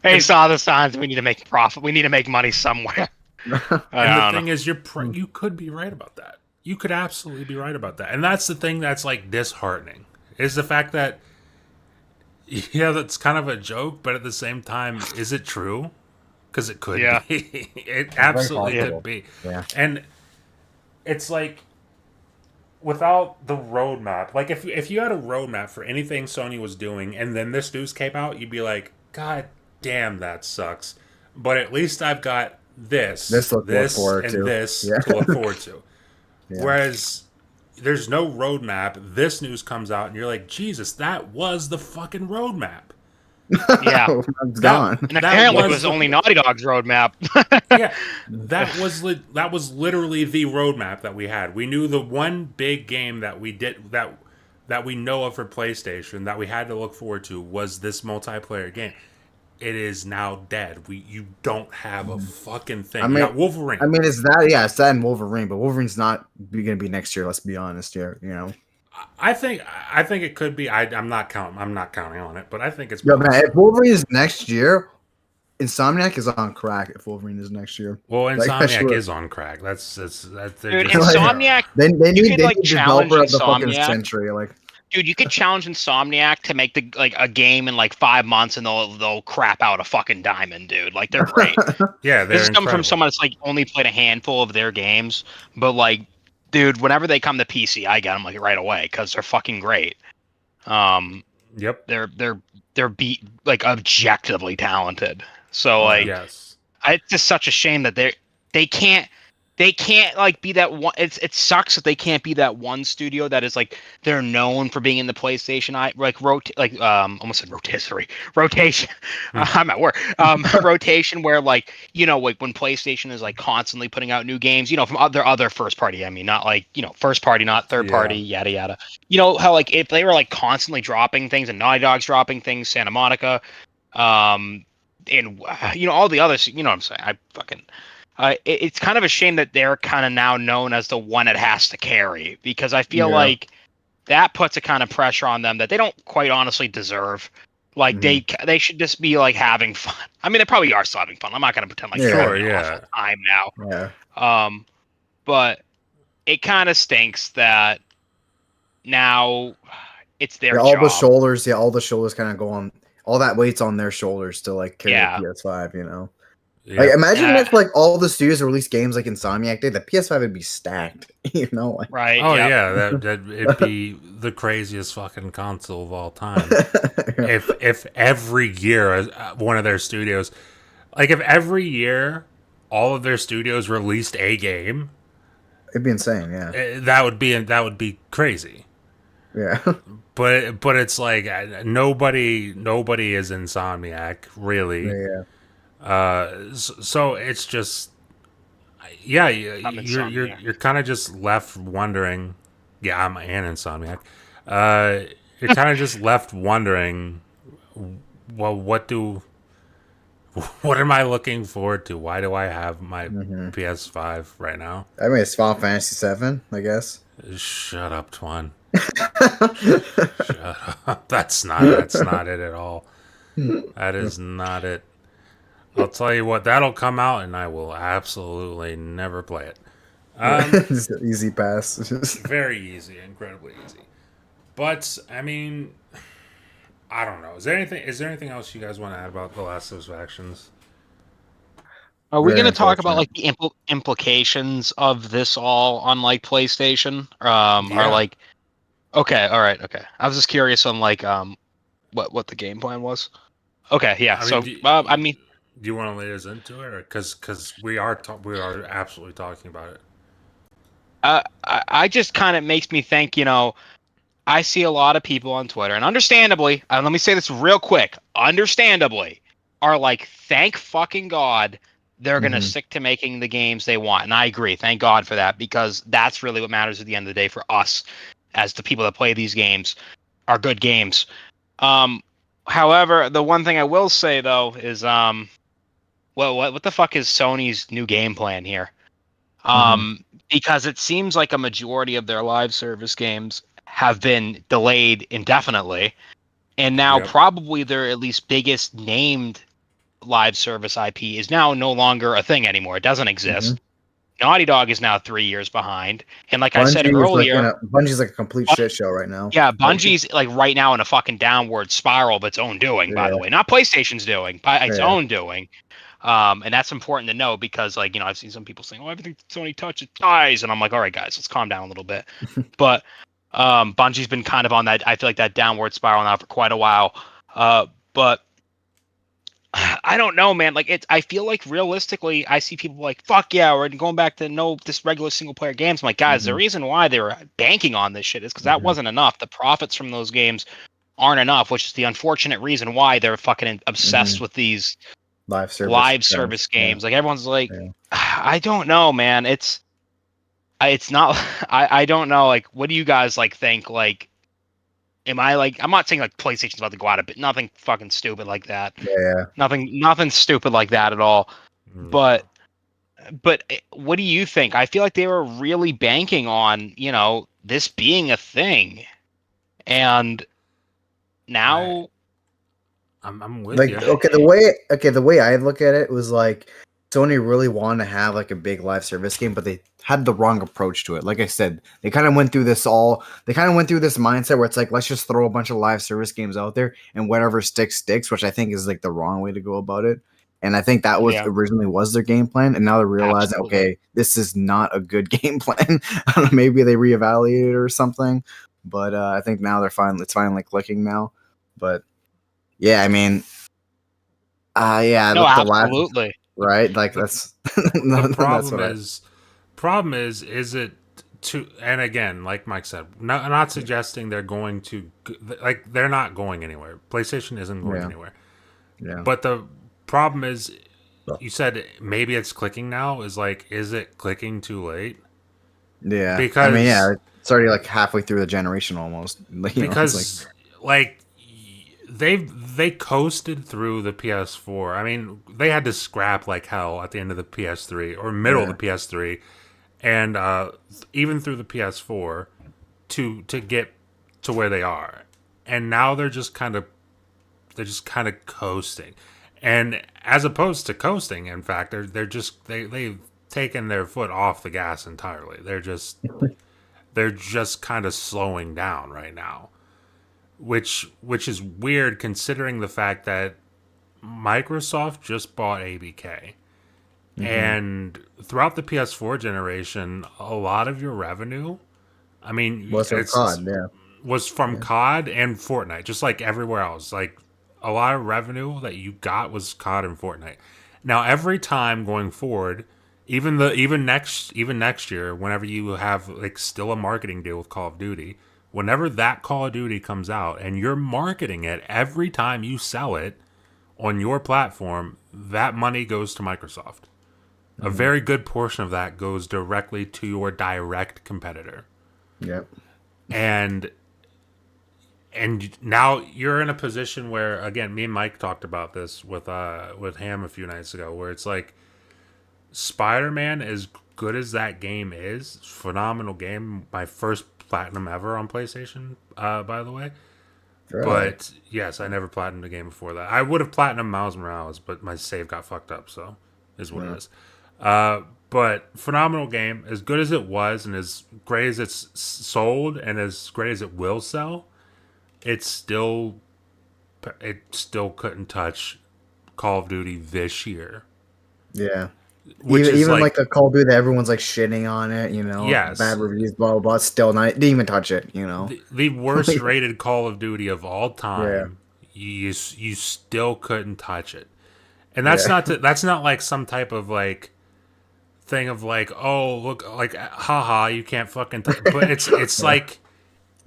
They saw the signs. We need to make profit. We need to make money somewhere. And the thing is, you could be right about that. You could absolutely be right about that. And that's the thing that's like disheartening is the fact that that's kind of a joke, but at the same time, is it true? Because it could be. It absolutely could be. Yeah. And it's like without the roadmap, like if you had a roadmap for anything Sony was doing and then this news came out, you'd be like, God damn, that sucks. But at least I've got this to look forward to. Yeah. Whereas there's no roadmap. This news comes out and you're like, Jesus, that was the fucking roadmap. Yeah, it's gone. And apparently it was only Naughty Dog's roadmap. Yeah, that was literally the roadmap that we had. We knew the one big game that we did that we know of for PlayStation that we had to look forward to was this multiplayer game. it is now dead. You don't have a fucking thing. I You mean, got Wolverine. it's that. Yeah, it's that and Wolverine, but Wolverine's not gonna be next year. Let's be honest here. You know. I think it could be. I'm not counting. I'm not counting on it, but I think it's Yeah, man. possible. If Wolverine is next year, Insomniac is on crack. If Wolverine is next year, Well, like I Insomniac swear. is on crack. They're Dude, just Insomniac, they you need could like the challenge developer of the fucking Insomniac. century. Like, Dude, you could challenge Insomniac to make the like a game in like 5 months, and they'll crap out a fucking diamond, dude. Like they're great. yeah, This they're is coming from incredible. someone that's like only played a handful of their games, but like, dude, whenever they come to PC, I get them like right away because they're fucking great. Um, Yep. they're beat like objectively talented. So Yeah. like, Yes. it's just such a shame that they can't they can't like be that one. It sucks that they can't be that one studio that is like they're known for being in the PlayStation almost said rotisserie rotation. Hmm. I'm at work. Rotation where like like when PlayStation is like constantly putting out new games, from other first party. I mean, not like first party, not third party, Yeah. yada yada. You know how like if they were like constantly dropping things and Naughty Dog's dropping things, Santa Monica, and all the others, you know what I'm saying. I fucking it's kind of a shame that they're kind of now known as the one that has to carry, because I feel Yeah. like that puts a kind of pressure on them that they don't quite honestly deserve. Like they should just be like having fun. I mean, they probably are still having fun. I'm not gonna pretend like they're Sure. having an awful Yeah. time now. Yeah. But it kind of stinks that now it's their Yeah, all the job. shoulders. Yeah, all the shoulders kind of go on. All that weight's on their shoulders to like carry Yeah. the PS5. You know. Yep. Like, imagine Yeah. if like all the studios release games like Insomniac did, the PS5 would be stacked. You know, like, Right. Oh Yep. yeah, it'd be the craziest fucking console of all time. yeah. If every year one of their studios, like if every year all of their studios released a game, It'd be insane. Yeah, that would be crazy. yeah, But it's like nobody is Insomniac really. yeah. So it's just yeah, I'm Insomniac. you're kind of just left wondering. Yeah, I'm an Insomniac. You're kind of just left wondering. Well, what am I looking forward to? Why do I have my PS5 right now? I mean, it's Final Fantasy 7, I guess. Shut up, Twan. Shut up. That's not it at all. That is not it. I'll tell you what, that'll come out and I will absolutely never play it. Just an easy pass. Very easy, incredibly easy. But I mean, I don't know. Is there anything else you guys want to add about the Last of Us factions? Are we Very going to talk about unfortunate. like the implications of this all on like PlayStation? Yeah. Or like, okay, all right, okay. I was just curious on like what the game plan was. Okay, yeah. I So mean, I mean, do you want to lead us into it, or because we are absolutely talking about it? I just kind of makes me think. I see a lot of people on Twitter, and understandably, let me say this real quick. Understandably, are like, thank fucking God they're gonna Mhm. stick to making the games they want, and I agree. Thank God for that, because that's really what matters at the end of the day for us, as the people that play these games, are good games. However, the one thing I will say though is, well, what the fuck is Sony's new game plan here? Because it seems like a majority of their live service games have been delayed indefinitely, and now Yep. probably their at least biggest named live service IP is now no longer a thing anymore. It doesn't exist. Naughty Dog is now 3 years behind, and like I said earlier, Bungie's like a complete shit show right now. yeah, Bungie's like right now in a fucking downward spiral of its own doing. By the Yeah. way, not PlayStation's doing, by its Yeah. own doing. And that's important to know, because like I've seen some people saying, "Oh, everything Sony touches dies," and I'm like, "All right, guys, let's calm down a little bit." But Bungie's been kind of on that. I feel like that downward spiral now for quite a while. But I don't know, man. Like I feel like realistically, I see people like, "Fuck yeah, we're going back to this regular single player games." I'm like, guys, the reason why they were banking on this shit is because that wasn't enough. The profits from those games aren't enough, which is the unfortunate reason why they're fucking obsessed with these Live service games. Like everyone's like, I don't know, man. It's not. I don't know. Like, what do you guys like think? Like, Am I like? I'm not saying like PlayStation's about to go out of, but nothing fucking stupid like that. Yeah. Nothing stupid like that at all. Mm. But what do you think? I feel like they were really banking on this being a thing, and I now I'm with Like you. the way I look at it was like Sony really wanted to have like a big live service game, but they had the wrong approach to it. Like I said, they kind of went through this mindset where it's like, let's just throw a bunch of live service games out there and whatever sticks, which I think is like the wrong way to go about it. And I think that was yeah, originally was their game plan, and now they're realizing, absolutely. okay, this is not a good game plan. I don't know, maybe they reevaluated or something, but I think now it's finally clicking now. But yeah, I mean, yeah, No, the last absolutely. right, like the that's the that's problem what I. is is it to, and again, like Mike said, not suggesting they're going to, like, they're not going anywhere. PlayStation isn't going Yeah, anywhere. yeah, But the problem is, you said maybe it's clicking now, is like, is it clicking too late? yeah. I mean, yeah, Because it's already like halfway through the generation almost. Like, it's like because like they coasted through the PS4. I mean, they had to scrap like hell at the end of the PS3 or middle of yeah, the PS3, and even through the PS4 to get to where they are. And now they're just kind of coasting. And as opposed to coasting, in fact, they're just they've taken their foot off the gas entirely. They're just kind of slowing down right now, which is weird considering the fact that Microsoft just bought ABK. hmm And throughout the PS4 generation, a lot of your revenue, I mean, what's from COD? Yeah, was from yeah, COD and Fortnite, just like everywhere else. Like, a lot of revenue that you got was COD and Fortnite. Now, every time going forward, even next year, whenever you have like still a marketing deal with Call of Duty, whenever that Call of Duty comes out and you're marketing it, every time you sell it on your platform, that money goes to Microsoft. A hmm very good portion of that goes directly to your direct competitor. yep, And now you're in a position where, again, me and Mike talked about this with Ham a few nights ago, where it's like Spider-Man, as good as that game is, phenomenal game, my first platinum ever on PlayStation, by the way. really, But yes, I never platinumed a game before that. I would have platinumed Miles Morales, but my save got fucked up, so is what it yeah, is. But phenomenal game, as good as it was, and as great as it's sold, and as great as it will sell, it's still it still couldn't touch Call of Duty this year, yeah. which is Even like like, the Call of Duty, that everyone's like shitting on it. yes, Bad reviews, blah blah blah. Still not, didn't even touch it. the worst rated Call of Duty of all Yeah, time. You still couldn't touch it, and yeah, that's not like some type of like thing of like, oh, look, like, haha, you can't fucking but it's yeah, like,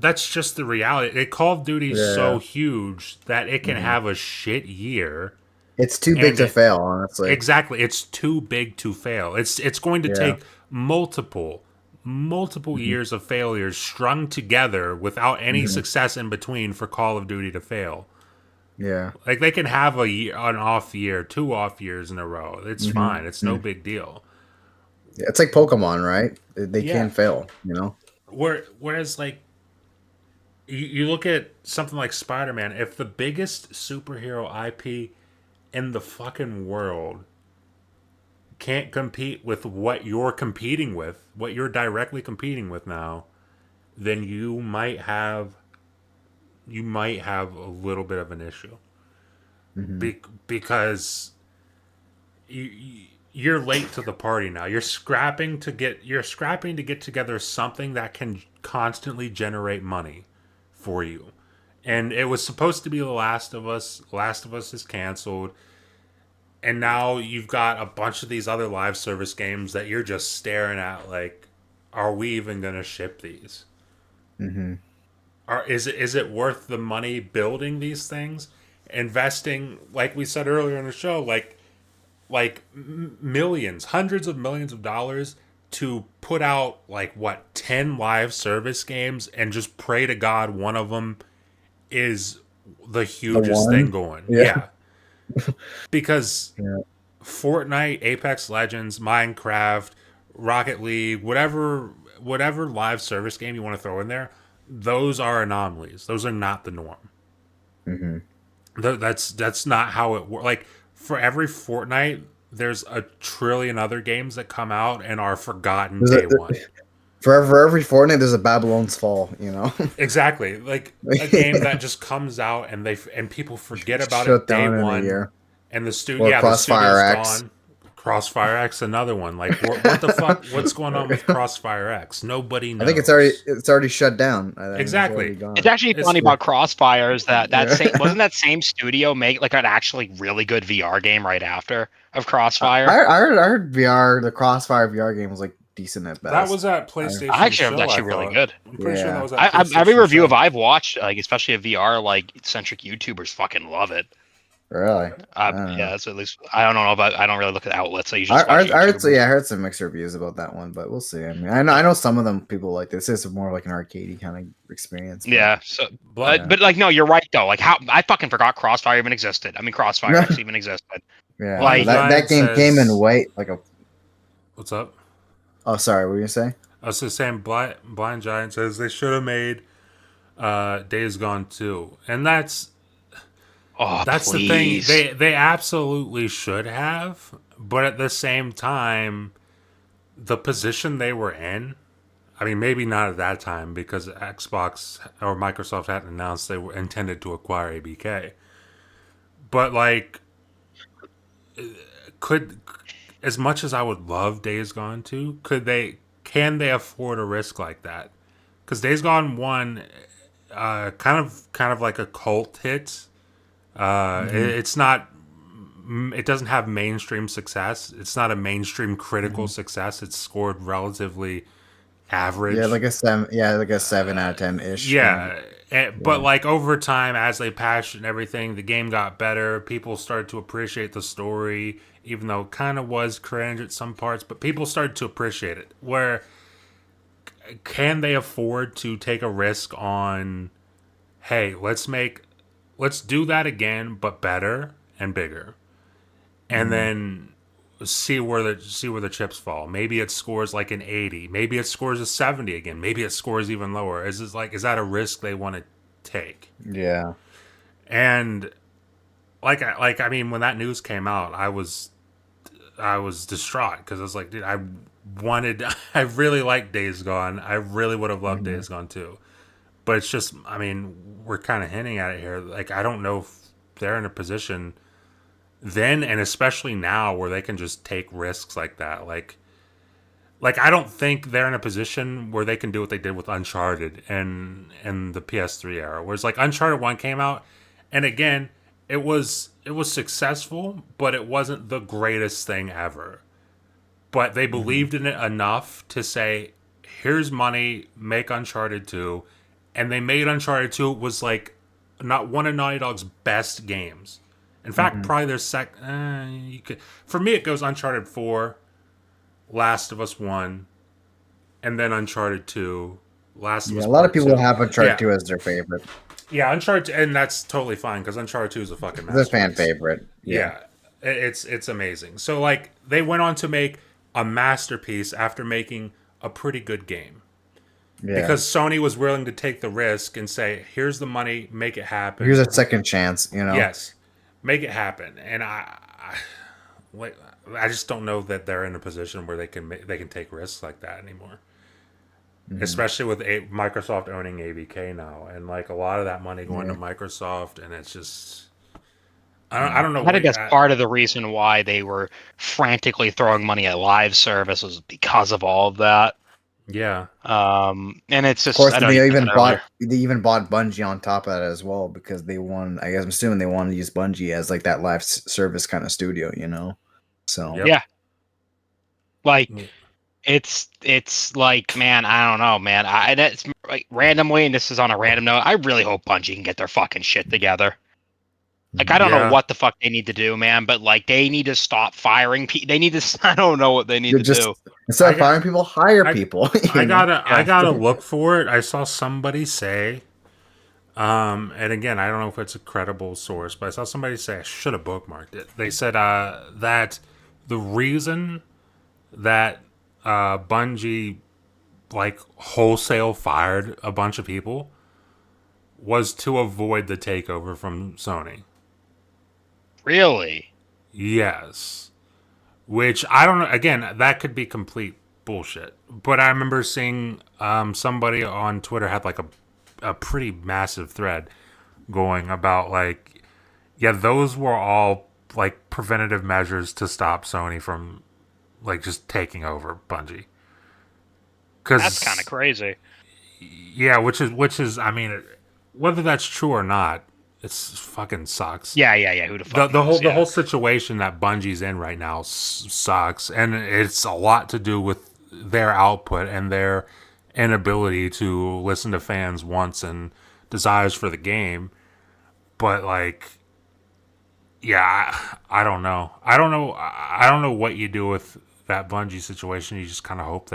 that's just the reality. Call of Duty is yeah. so huge that it can hmm have a shit year, It's too big and to fail, honestly. exactly, it's too big to fail. It's going to Yeah. take multiple hmm years of failures strung together without any hmm success in between for Call of Duty to fail. Yeah. Like, they can have an off year, two off years in a row. It's hmm fine. It's no big deal. Yeah, it's like Pokemon, right? They Yeah. can't fail. Whereas, like, you look at something like Spider-Man, if the biggest superhero IP in the fucking world can't compete with what you're directly competing with now, then you might have a little bit of an issue. hmm Because you're late to the party now. You're scrapping to get together something that can constantly generate money for you. And it was supposed to be The Last of Us. Last of Us is canceled. And now you've got a bunch of these other live service games that you're just staring at like, are we even going to ship these? hmm Is it worth the money building these things? Investing, like we said earlier in the show, millions, hundreds of millions of dollars to put out like what, 10 live service games and just pray to God one of them is the hugest one? thing going. Yeah. Yeah. Because Yeah. Fortnite, Apex Legends, Minecraft, Rocket League, whatever live service game you want to throw in there, those are anomalies. Those are not the norm. Mm-hmm. That's not how it works. Like for every Fortnite, there's a trillion other games that come out and are forgotten There's day a, one. for every Fortnite, there's a Babylon's Fall. You know, Exactly. Like a game that just comes out and people forget about it shut day down in a one, year. and Or the Crossfire studio's X. gone. Crossfire X, another one. Like what the fuck? What's going on with Crossfire X? Nobody I think knows. it's already shut down. I think it's already Exactly. gone. It's actually It's funny about Crossfires that Yeah. same wasn't that same studio make like an actually really good VR game right after of I, Crossfire. I heard VR, the Crossfire VR game was like decent at that best. was at I, I PlayStation actually heard it was show. I actually really thought. good. I'm pretty sure that yeah. was at Every PlayStation review of show. I've watched, like especially a VR like centric YouTubers fucking love it. Really? I don't know. Yeah, so at least I don't know about I don't really look at outlets. I usually just watch I heard, YouTubers. yeah, I heard some mixed reviews about that one, but we'll see. I mean, I know some of them people like this. It's more like an arcadey kind of experience. But, Yeah, so But but like no, you're right though. Like how I fucking forgot Crossfire even existed. I mean Crossfire X even existed. yeah, Like- no, that game came in white like a. what's up? Oh, sorry, what were you saying? I was just saying, Blind Giant says they should have made Days Gone 2. And that's please. the thing. They absolutely should have, but at the same time, the position they were in, I mean, maybe not at that time because Xbox or Microsoft hadn't announced they were intended to acquire ABK. But like, could as much as I would love Days Gone 2, can they afford a risk like that? Because Days Gone 1, kind of like a cult hit. It's not. It doesn't have mainstream success. It's not a mainstream critical success. It's scored relatively average. Yeah, like a 7. Yeah, like a 7 out of 10 ish. Yeah, but like over time, as they patched and everything, the game got better. People started to appreciate the story, even though it kind of was cringe at some parts. But people started to appreciate it. Where can they afford to take a risk on? Hey, let's do that again, but better and bigger, and then see where the chips fall. Maybe it scores like an 80. Maybe it scores a 70 again. Maybe it scores even lower. Is that a risk they want to take? Yeah. And I mean, when that news came out, I was distraught because I was like, dude, I really liked Days Gone. I really would have loved Days Gone too. But it's just, I mean, we're kind of hinting at it here. Like, I don't know if they're in a position then, and especially now, where they can just take risks like that. Like I don't think they're in a position where they can do what they did with Uncharted and the PS3 era. Whereas like Uncharted 1 came out, and again, it was successful, but it wasn't the greatest thing ever. But they believed in it enough to say, here's money, make Uncharted 2. And they made Uncharted 2. It was like not one of Naughty Dog's best games. In fact, probably their for me, it goes Uncharted 4, Last of Us 1, and then Uncharted 2, Last of Us Yeah, a lot of Part people 2. have Uncharted Yeah. 2 as their favorite. Yeah, Uncharted, and that's totally fine because Uncharted 2 is a fucking It's a masterpiece. fan favorite. Yeah, it's amazing. So like they went on to make a masterpiece after making a pretty good game. Yeah. Because Sony was willing to take the risk and say, here's the money, make it happen. Here's a second chance, you know? Yes, make it happen. And I just don't know that they're in a position where they can take risks like that anymore. Especially with Microsoft owning ABK now, and like a lot of that money going to Microsoft, and it's just I don't know. I think that's part of the reason why they were frantically throwing money at live services because of all of that. Yeah. And it's just, Of course, I don't they even even bought Bungie on top of that as well because they won. I guess I'm assuming they wanted to use Bungie as like that live service kind of studio, you know. So Yep. Yeah. Like Yeah. it's like, man, I don't know, man. And it's like randomly, and this is on a random note. I really hope Bungie can get their fucking shit together. Like, I don't know what the fuck they need to do, man, but like they need to stop firing people. They need to. I don't know what they need to do. Instead of firing people, hire people. I gotta look for it. I saw somebody say And again, I don't know if it's a credible source, but I saw somebody say I should have bookmarked it. They said that the reason that Bungie like wholesale fired a bunch of people was to avoid the takeover from Sony. Really? Yes. Which I don't know. Again, that could be complete bullshit. But I remember seeing somebody on Twitter had like a pretty massive thread going about like, yeah, those were all like preventative measures to stop Sony from like just taking over Bungie. That's kind of Because crazy. yeah, which is I mean, whether that's true or not, it's fucking sucks. Yeah, yeah, yeah. Who the the fuck the whole knows? the Yeah. whole situation that Bungie's in right now sucks, and it's a lot to do with their output and their inability to listen to fans' wants and desires for the game. But like, yeah, I don't know. I don't know what you do with that Bungie situation. You just kind of hope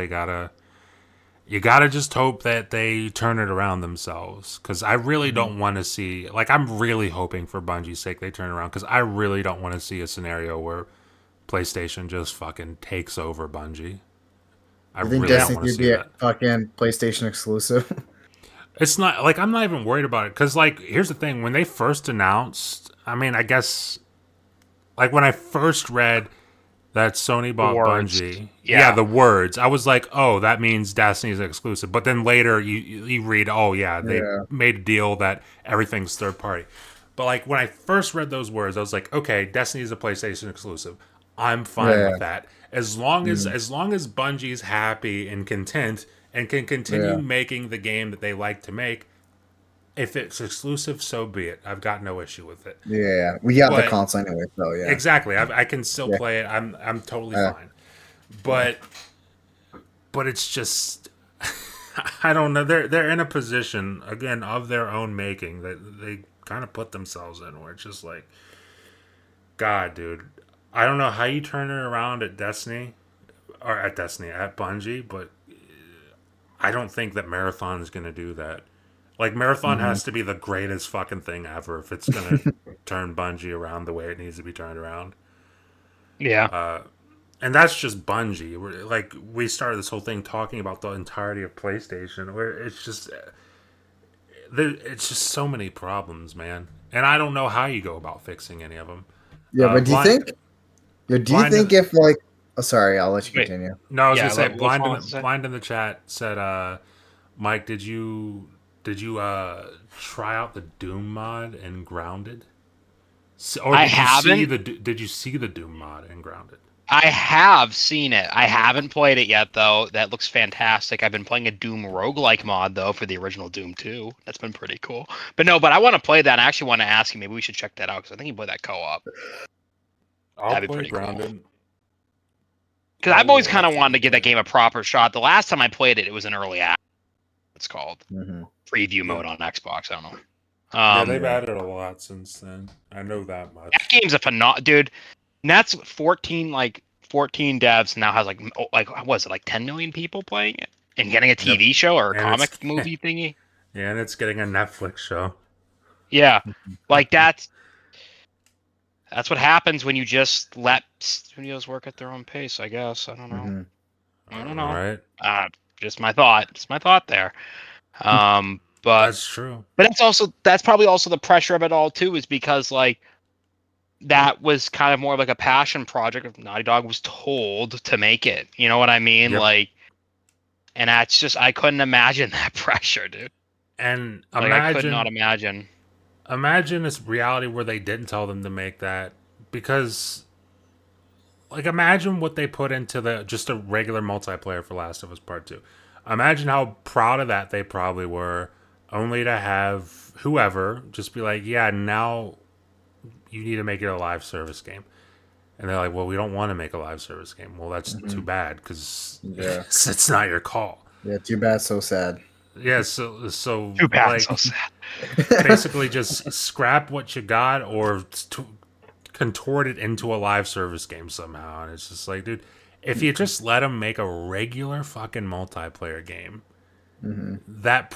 you gotta just hope that they turn it around themselves. Because I really Mhm. don't want to see, like, I'm really hoping for Bungie's sake they turn it around. Because I really don't want to see a scenario where PlayStation just fucking takes over Bungie. I You think really don't Yeah. Destiny want to 2 see be a that. fucking PlayStation exclusive? It's not, like, I'm not even worried about it. Because, like, here's the thing. When they first announced, I mean, I guess, like, when I first read that Sony The bought words. Bungie. Yeah, Yeah. the words. I was like, oh, that means Destiny's exclusive. But then later you read, oh yeah, they Yeah, made a deal that everything's third party. But like when I first read those words, I was like, okay, Destiny's a PlayStation exclusive. I'm fine yeah, with that. As mm, as long as Bungie's happy and content and can continue yeah, making the game that they like to make, if it's exclusive, so be it. I've got no issue with it. yeah. We got the But console anyway, so yeah, exactly, I can still yeah, play it. I'm totally uh, fine. yeah, But it's just I don't know. They're in a position again of their own making that they kind of put themselves in, where it's just like, God, dude, I don't know how you turn it around at Destiny or at Bungie, but I don't think that Marathon is going to do that. Like Marathon hmm has to be the greatest fucking thing ever if it's going to turn Bungie around the way it needs to be turned around. Yeah. And that's just Bungie. Like we started this whole thing talking about the entirety of PlayStation, where it's just so many problems, man. And I don't know how you go about fixing any of them. yeah. But Blind, do you blind. think if like, oh, sorry, I'll let you Wait. continue. No, I was gonna Yeah. say What's wrong with that? blind in the chat said, Mike, did you try out the Doom mod in Grounded? Or I haven't. did you see the Doom mod in Grounded? I have seen it. I haven't played it yet, though. That looks fantastic. I've been playing a Doom roguelike mod, though, for the original Doom 2. That's been pretty cool. But I want to play that. I actually want to ask you. Maybe we should check that out because I think you play that co-op. I'll That'd be play pretty cool. Grounded. Because I've always kind of wanted to give that game a proper shot. The last time I played it, it was an early access. It's called Hmm preview Yeah. mode on Xbox. I don't know. Yeah, they've Yeah. added a lot since then. I know that much. That game's a phenomenal dude. And that's 14 devs now has like what was it, like 10 million people playing it and getting a Yep. TV show or a And it's comic movie thingy. yeah, and it's getting a Netflix show. Yeah, like that's what happens when you just let studios work at their own pace. I guess I don't know. hmm I don't All know. right, Just my thought. Just my thought there. But that's true. that's probably also the pressure of it all too, is because like that was kind of more of like a passion project. If Naughty Dog was told to make it, you know what I mean? Yep. Like, and that's just I couldn't imagine that pressure, dude. And Like I could not imagine. imagine this reality where they didn't tell them to make that, because like imagine what they put into the just a regular multiplayer for Last of Us Part 2. Imagine how proud of that they probably were, only to have whoever just be like, yeah, now you need to make it a live service game. And they're like, well, we don't want to make a live service game. Well, that's too hmm bad because Yeah, it's not your call. yeah. Too bad, so sad. Yeah, so Too bad, like so sad. basically just scrap what you got or contort it into a live service game somehow. And it's just like, dude, if you just let them make a regular fucking multiplayer game, that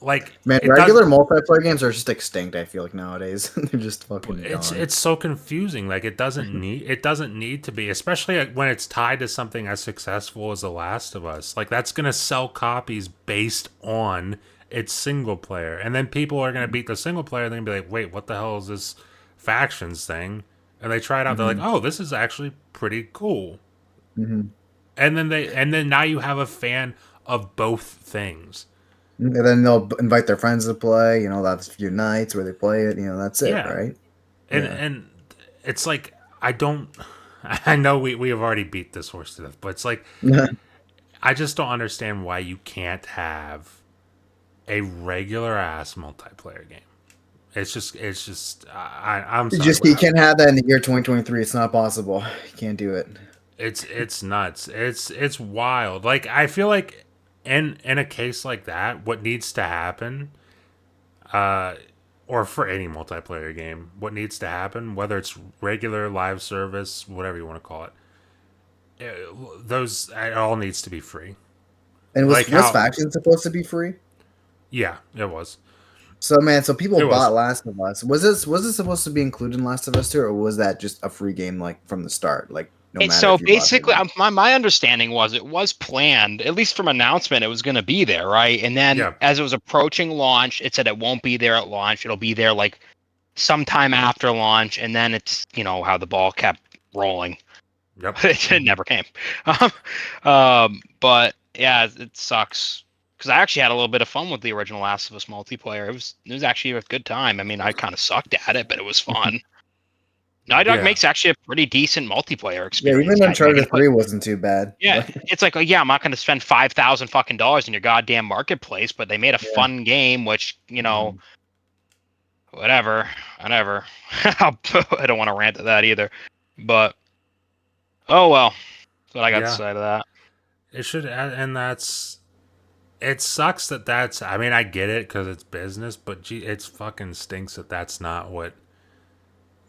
like Man, it does. regular multiplayer games are just extinct. I feel like nowadays they're just fucking gone. It's so confusing. Like it doesn't need to be, especially when it's tied to something as successful as The Last of Us. Like that's gonna sell copies based on its single player, and then people are gonna beat the single player. And then be like, wait, what the hell is this factions thing? And they try it out. They're like, oh, this is actually pretty cool. And then now you have a fan of both things. And then they'll invite their friends to play. You know, that's a few nights where they play it. You know, that's it, Yeah. right? And it's like I don't. I know we have already beat this horse to death, but it's like I just don't understand why you can't have a regular ass multiplayer game. I'm sorry. You can't have that in the year 2023. It's not possible. You can't do it. It's nuts. It's wild. Like I feel like in a case like that, what needs to happen, or for any multiplayer game, what needs to happen, whether it's regular live service, whatever you want to call it, it all needs to be free. And Like was how, Faction supposed to be free? yeah, it was. So man, so people It was. bought Last of Us. Was it supposed to be included in Last of Us 2, or was that just a free game like from the start? Like no It's matter so if you bought it or basically, not? my understanding was it was planned, at least from announcement, it was going to be there, right? And then Yeah. as it was approaching launch, it said it won't be there at launch. It'll be there like sometime after launch, and then it's how the ball kept rolling. Yep. It never came. But yeah, it sucks because I actually had a little bit of fun with the original Last of Us multiplayer. It was actually a good time. I mean, I kind of sucked at it, but it was fun. Naughty Dog Yeah. makes actually a pretty decent multiplayer Yeah, experience. even guys. Uncharted 3 wasn't too bad. Yeah, it's like, I'm not going to spend $5,000 fucking dollars in your goddamn marketplace, but they made a fun game, which whatever. I don't want to rant at that either, but oh well. That's what I got to say to that. It should, and it sucks that's. I mean, I get it because it's business, but gee, it's fucking stinks that that's not what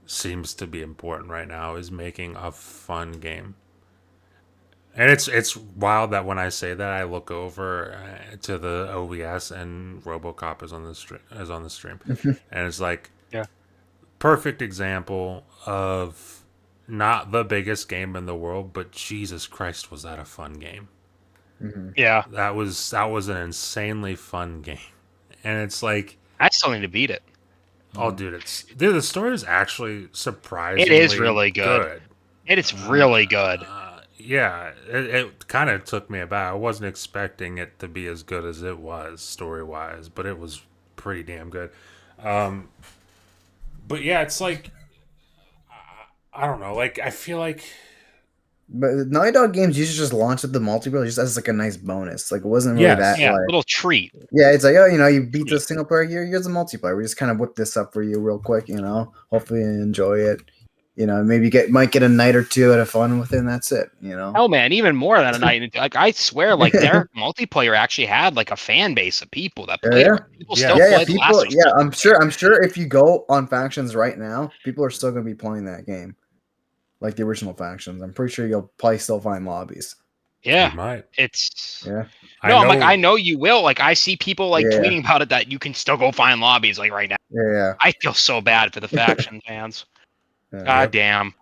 seems to be important right now. Is making a fun game. And it's wild that when I say that, I look over to the OBS and RoboCop is on the stream, and it's like perfect example of not the biggest game in the world, but Jesus Christ, was that a fun game? Yeah, that was an insanely fun game, and it's like I still need to beat it. Oh, dude, the story is actually surprisingly. It is really good. It is really good. Yeah, it kind of took me aback. I wasn't expecting it to be as good as it was story wise, but it was pretty damn good. But yeah, it's like I don't know. Like I feel like. But Naughty Dog games usually just launch with the multiplayer just as like a nice bonus. Like it wasn't really that like little treat. Yeah, it's like you beat the single player here. Here's a multiplayer. We just kind of whip this up for you real quick. Hopefully you enjoy it. Maybe might get a night or two out of fun with it. And that's it. Hell, man, even more than a night. Like I swear, like their multiplayer actually had like a fan base of people that played. Yeah. People still play the Last of Us. I'm sure if you go on Factions right now, people are still going to be playing that game. Like the original Factions. I'm pretty sure you'll probably still find lobbies. Yeah. You might. Yeah. No, I'm like, I know you will. Like I see people like tweeting about it that you can still go find lobbies like right now. Yeah. I feel so bad for the Faction fans. God damn.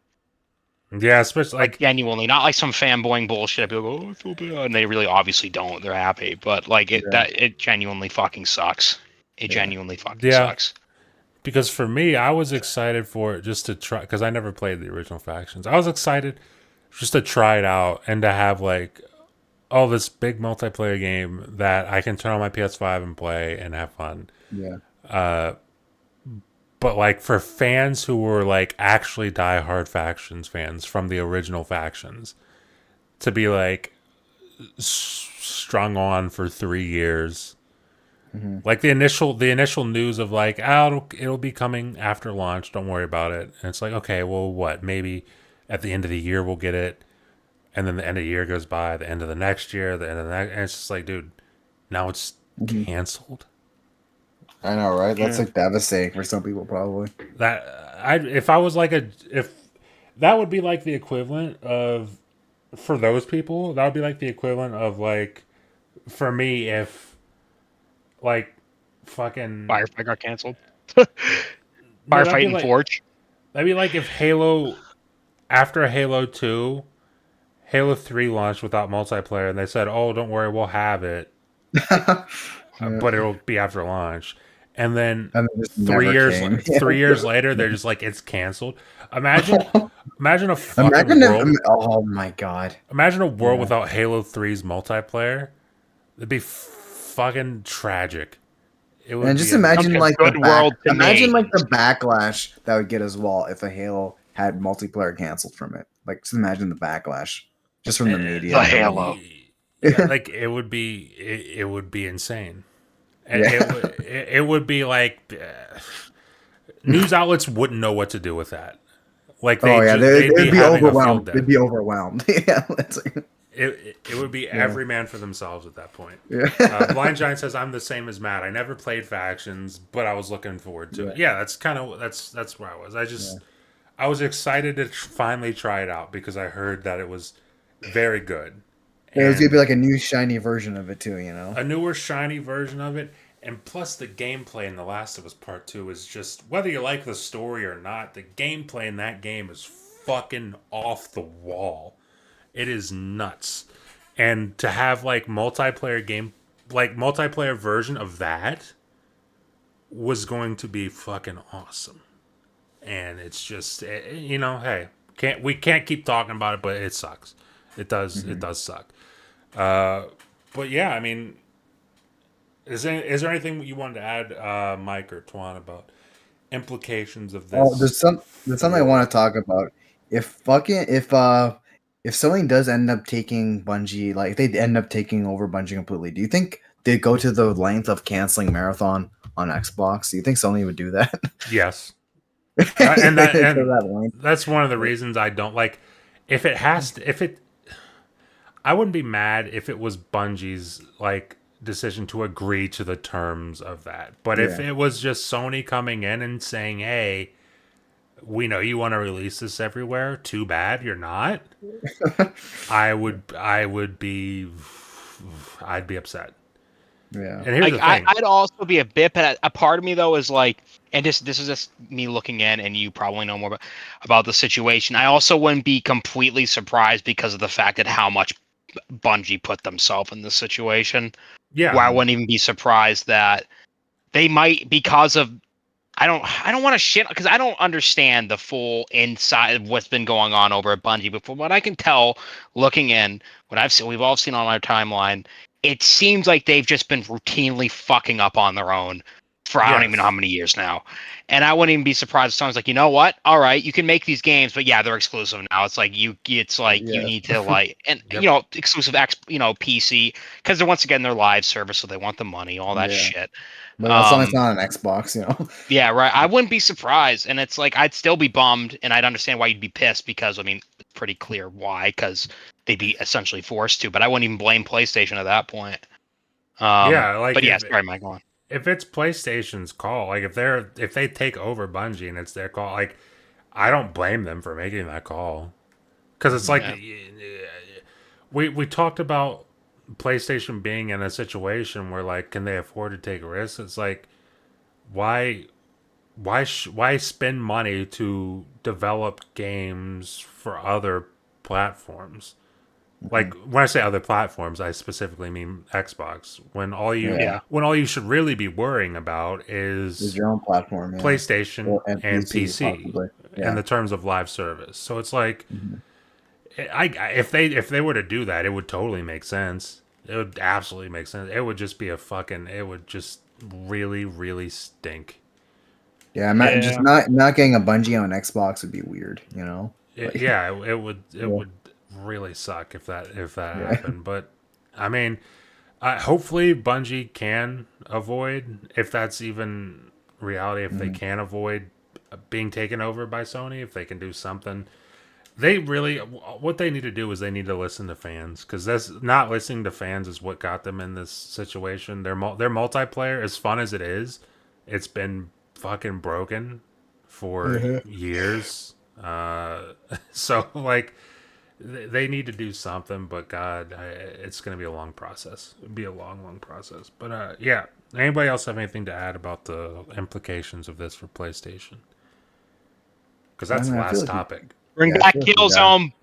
Yeah, especially like genuinely, not like some fanboying bullshit. People go, "Oh, I feel bad," and they really obviously don't. They're happy, but like it genuinely fucking sucks. It genuinely fucking sucks. Because for me, I was excited for it just to try, because I never played the original Factions. I was excited just to try it out and to have like, this big multiplayer game that I can turn on my PS5 and play and have fun. Yeah. But like for fans who were like actually diehard Factions fans from the original Factions, to be like strung on for 3 years. Like the initial news of like, it'll be coming after launch. Don't worry about it. And it's like, okay, well, what? Maybe at the end of the year we'll get it, and then the end of the year goes by, the end of the next year, the end of the next, and it's just like, dude, now it's canceled. I know, right? That's like devastating for some people, probably. If I was like if that would be like the equivalent of, for those people, that would be like the equivalent of like, for me, if like fucking Firefight got canceled. no, Firefighting Forge. that'd be like if Halo after Halo 2, Halo 3 launched without multiplayer, and they said, "Oh, don't worry, we'll have it, Yeah. but it'll be after launch." And then And it just never came. 3 years later, they're just like, "It's canceled." Imagine, imagine a fucking Imagine if. world. Oh my god. Imagine a world Yeah. without Halo 3's multiplayer. It'd be fucking tragic. It would And be just imagine Like a like good world to imagine me. like the backlash that would get as well if a Halo had multiplayer canceled from it. Like just imagine the backlash just from the The media. Halo. Yeah, like it would be insane. Yeah. It would be like news outlets wouldn't know what to do with that. Like Oh yeah, they'd be they'd be having a field overwhelmed. day. They'd be overwhelmed. Yeah, it's like, It would be every man for themselves at that point. yeah. Blind Giant says, "I'm the same as Matt. I never played factions, but I was looking forward to it." Yeah, that's kind of that's where I was. I was excited to finally try it out because I heard that it was very good. It was gonna be And like a new shiny version of it too, you know. a newer shiny version of it, and plus the gameplay in The Last of Us Part 2 is just, whether you like the story or not, the gameplay in that game is fucking off the wall. It is nuts. And to have like multiplayer version of that was going to be fucking awesome. And it's just hey, we can't keep talking about it, but it sucks. It does suck. But yeah, I mean, is there anything you wanted to add, Mike or Twan, about implications of Oh, this there's something I world? want to talk about. If something does end up taking Bungie, like if they end up taking over Bungie completely, do you think they'd go to the length of canceling Marathon on Xbox? Do you think Sony would do that? Yes, and To that length? that's one of the reasons I don't like. If it has to, if it, I wouldn't be mad if it was Bungie's like decision to agree to the terms of that. But if Yeah. it was just Sony coming in and saying, "Hey, we know you want to release this everywhere. Too bad you're not," I would be, I'd be upset. Yeah. And here's Like the thing. I'd also be a bit, but a part of me though is like, and this is just me looking in, and you probably know more about the situation. I also wouldn't be completely surprised because of the fact that how much Bungie put themselves in this situation. Yeah, Where I wouldn't even be surprised that they might, because of, I don't want to shit because I don't understand the full inside of what's been going on over at Bungie. But from what I can tell, looking in, what I've seen, we've all seen on our timeline, it seems like they've just been routinely fucking up on their own for I don't even know how yes, many years now. And I wouldn't even be surprised if someone's like, you know what? All right, you can make these games, but yeah, they're exclusive now. It's like you Yeah. need to like, and yep, exclusive PC, because they're once again their live service, so they want the money, all that Yeah. shit. But as long as it's Um, not an Xbox, you know. yeah, right. I wouldn't be surprised, and it's like I'd still be bummed, and I'd understand why you'd be pissed because I mean it's pretty clear why, because they'd be essentially forced to. But I wouldn't even blame PlayStation at that point. yeah. Like But yeah, sorry, Mike. Go on. if it's PlayStation's call, like if they take over Bungie and it's their call, like I don't blame them for making that call because it's like Yeah, we talked about PlayStation being in a situation where like can they afford to take risks? It's like why why spend money to develop games for other platforms? Like when I say other platforms, I specifically mean Xbox. Yeah. yeah, When all you should really be worrying about Is is your own platform, yeah. PlayStation Or and and PC PC possibly. in Yeah. the terms of live service. So it's like Mhm. if they were to do that, it would totally make sense. It would absolutely make sense. It would just be it would just really stink. Yeah, just yeah. not getting a Bungie on Xbox would be weird, you know? Like Yeah, it yeah. would really suck if that Yeah. happened. But I mean, hopefully Bungie can avoid, if that's even reality, if they Mhm. can avoid being taken over by Sony, if they can do something. They really, what they need to do is they need to listen to fans because that's not listening to fans is what got them in this situation. Their multiplayer, as fun as it is, it's been fucking broken for Mhm. years. So like they need to do something, but God, it's gonna be a long process. It'd be a long process. But yeah, Anybody else have anything to add about the implications of this for PlayStation? Because I that's the mean, I feel last like topic. Bring I back feel like we got. Killzone.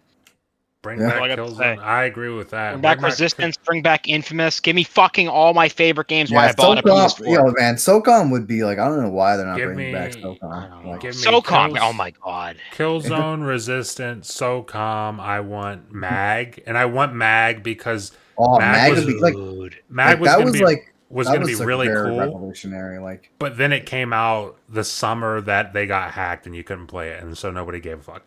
Bring Yeah. That's all I back got to say. Killzone. I agree with that. Bring back Resistance. Bring back Infamous. Give me fucking all my favorite games. Why Yeah, I bought a SOCOM, PS4. yo, man, SOCOM would be like, I don't know why they're not Give bringing back me, I SOCOM. don't know. Like, give me SOCOM. Oh kills. my god. Killzone, Resistance, SOCOM. I want Mag, and I want Mag because oh, Mag Mag was would be like, Dude. Mag was that gonna was be like, that gonna be was like really very cool. revolutionary. Like, But then it came out the summer that they got hacked and you couldn't play it, and so nobody gave a fuck.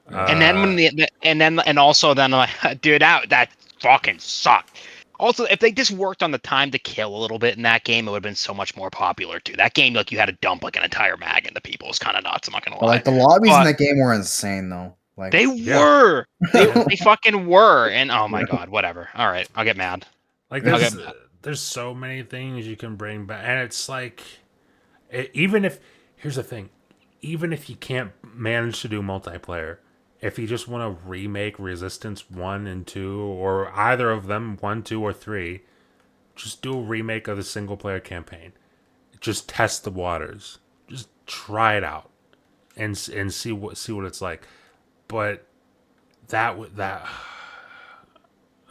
And then and also then like, dude, that fucking sucked. Also, if they just worked on the time to kill a little bit in that game, it would have been so much more popular too. That game, like you had to dump like an entire mag into people. It's kind of nuts. I'm not gonna but lie. like the lobbies in But that game were insane though. Like, they Yeah. were. Yeah. They fucking were. And oh my god, whatever. All right, I'll get mad. Like I'll get mad. there's so many things you can bring back, and it's like even if here's the thing, even if you can't manage to do multiplayer, if you just want to remake Resistance 1 and 2 or either of them 1, 2 or 3, just do a remake of the single player campaign. Just test the waters. Just try it out and see what it's like. But that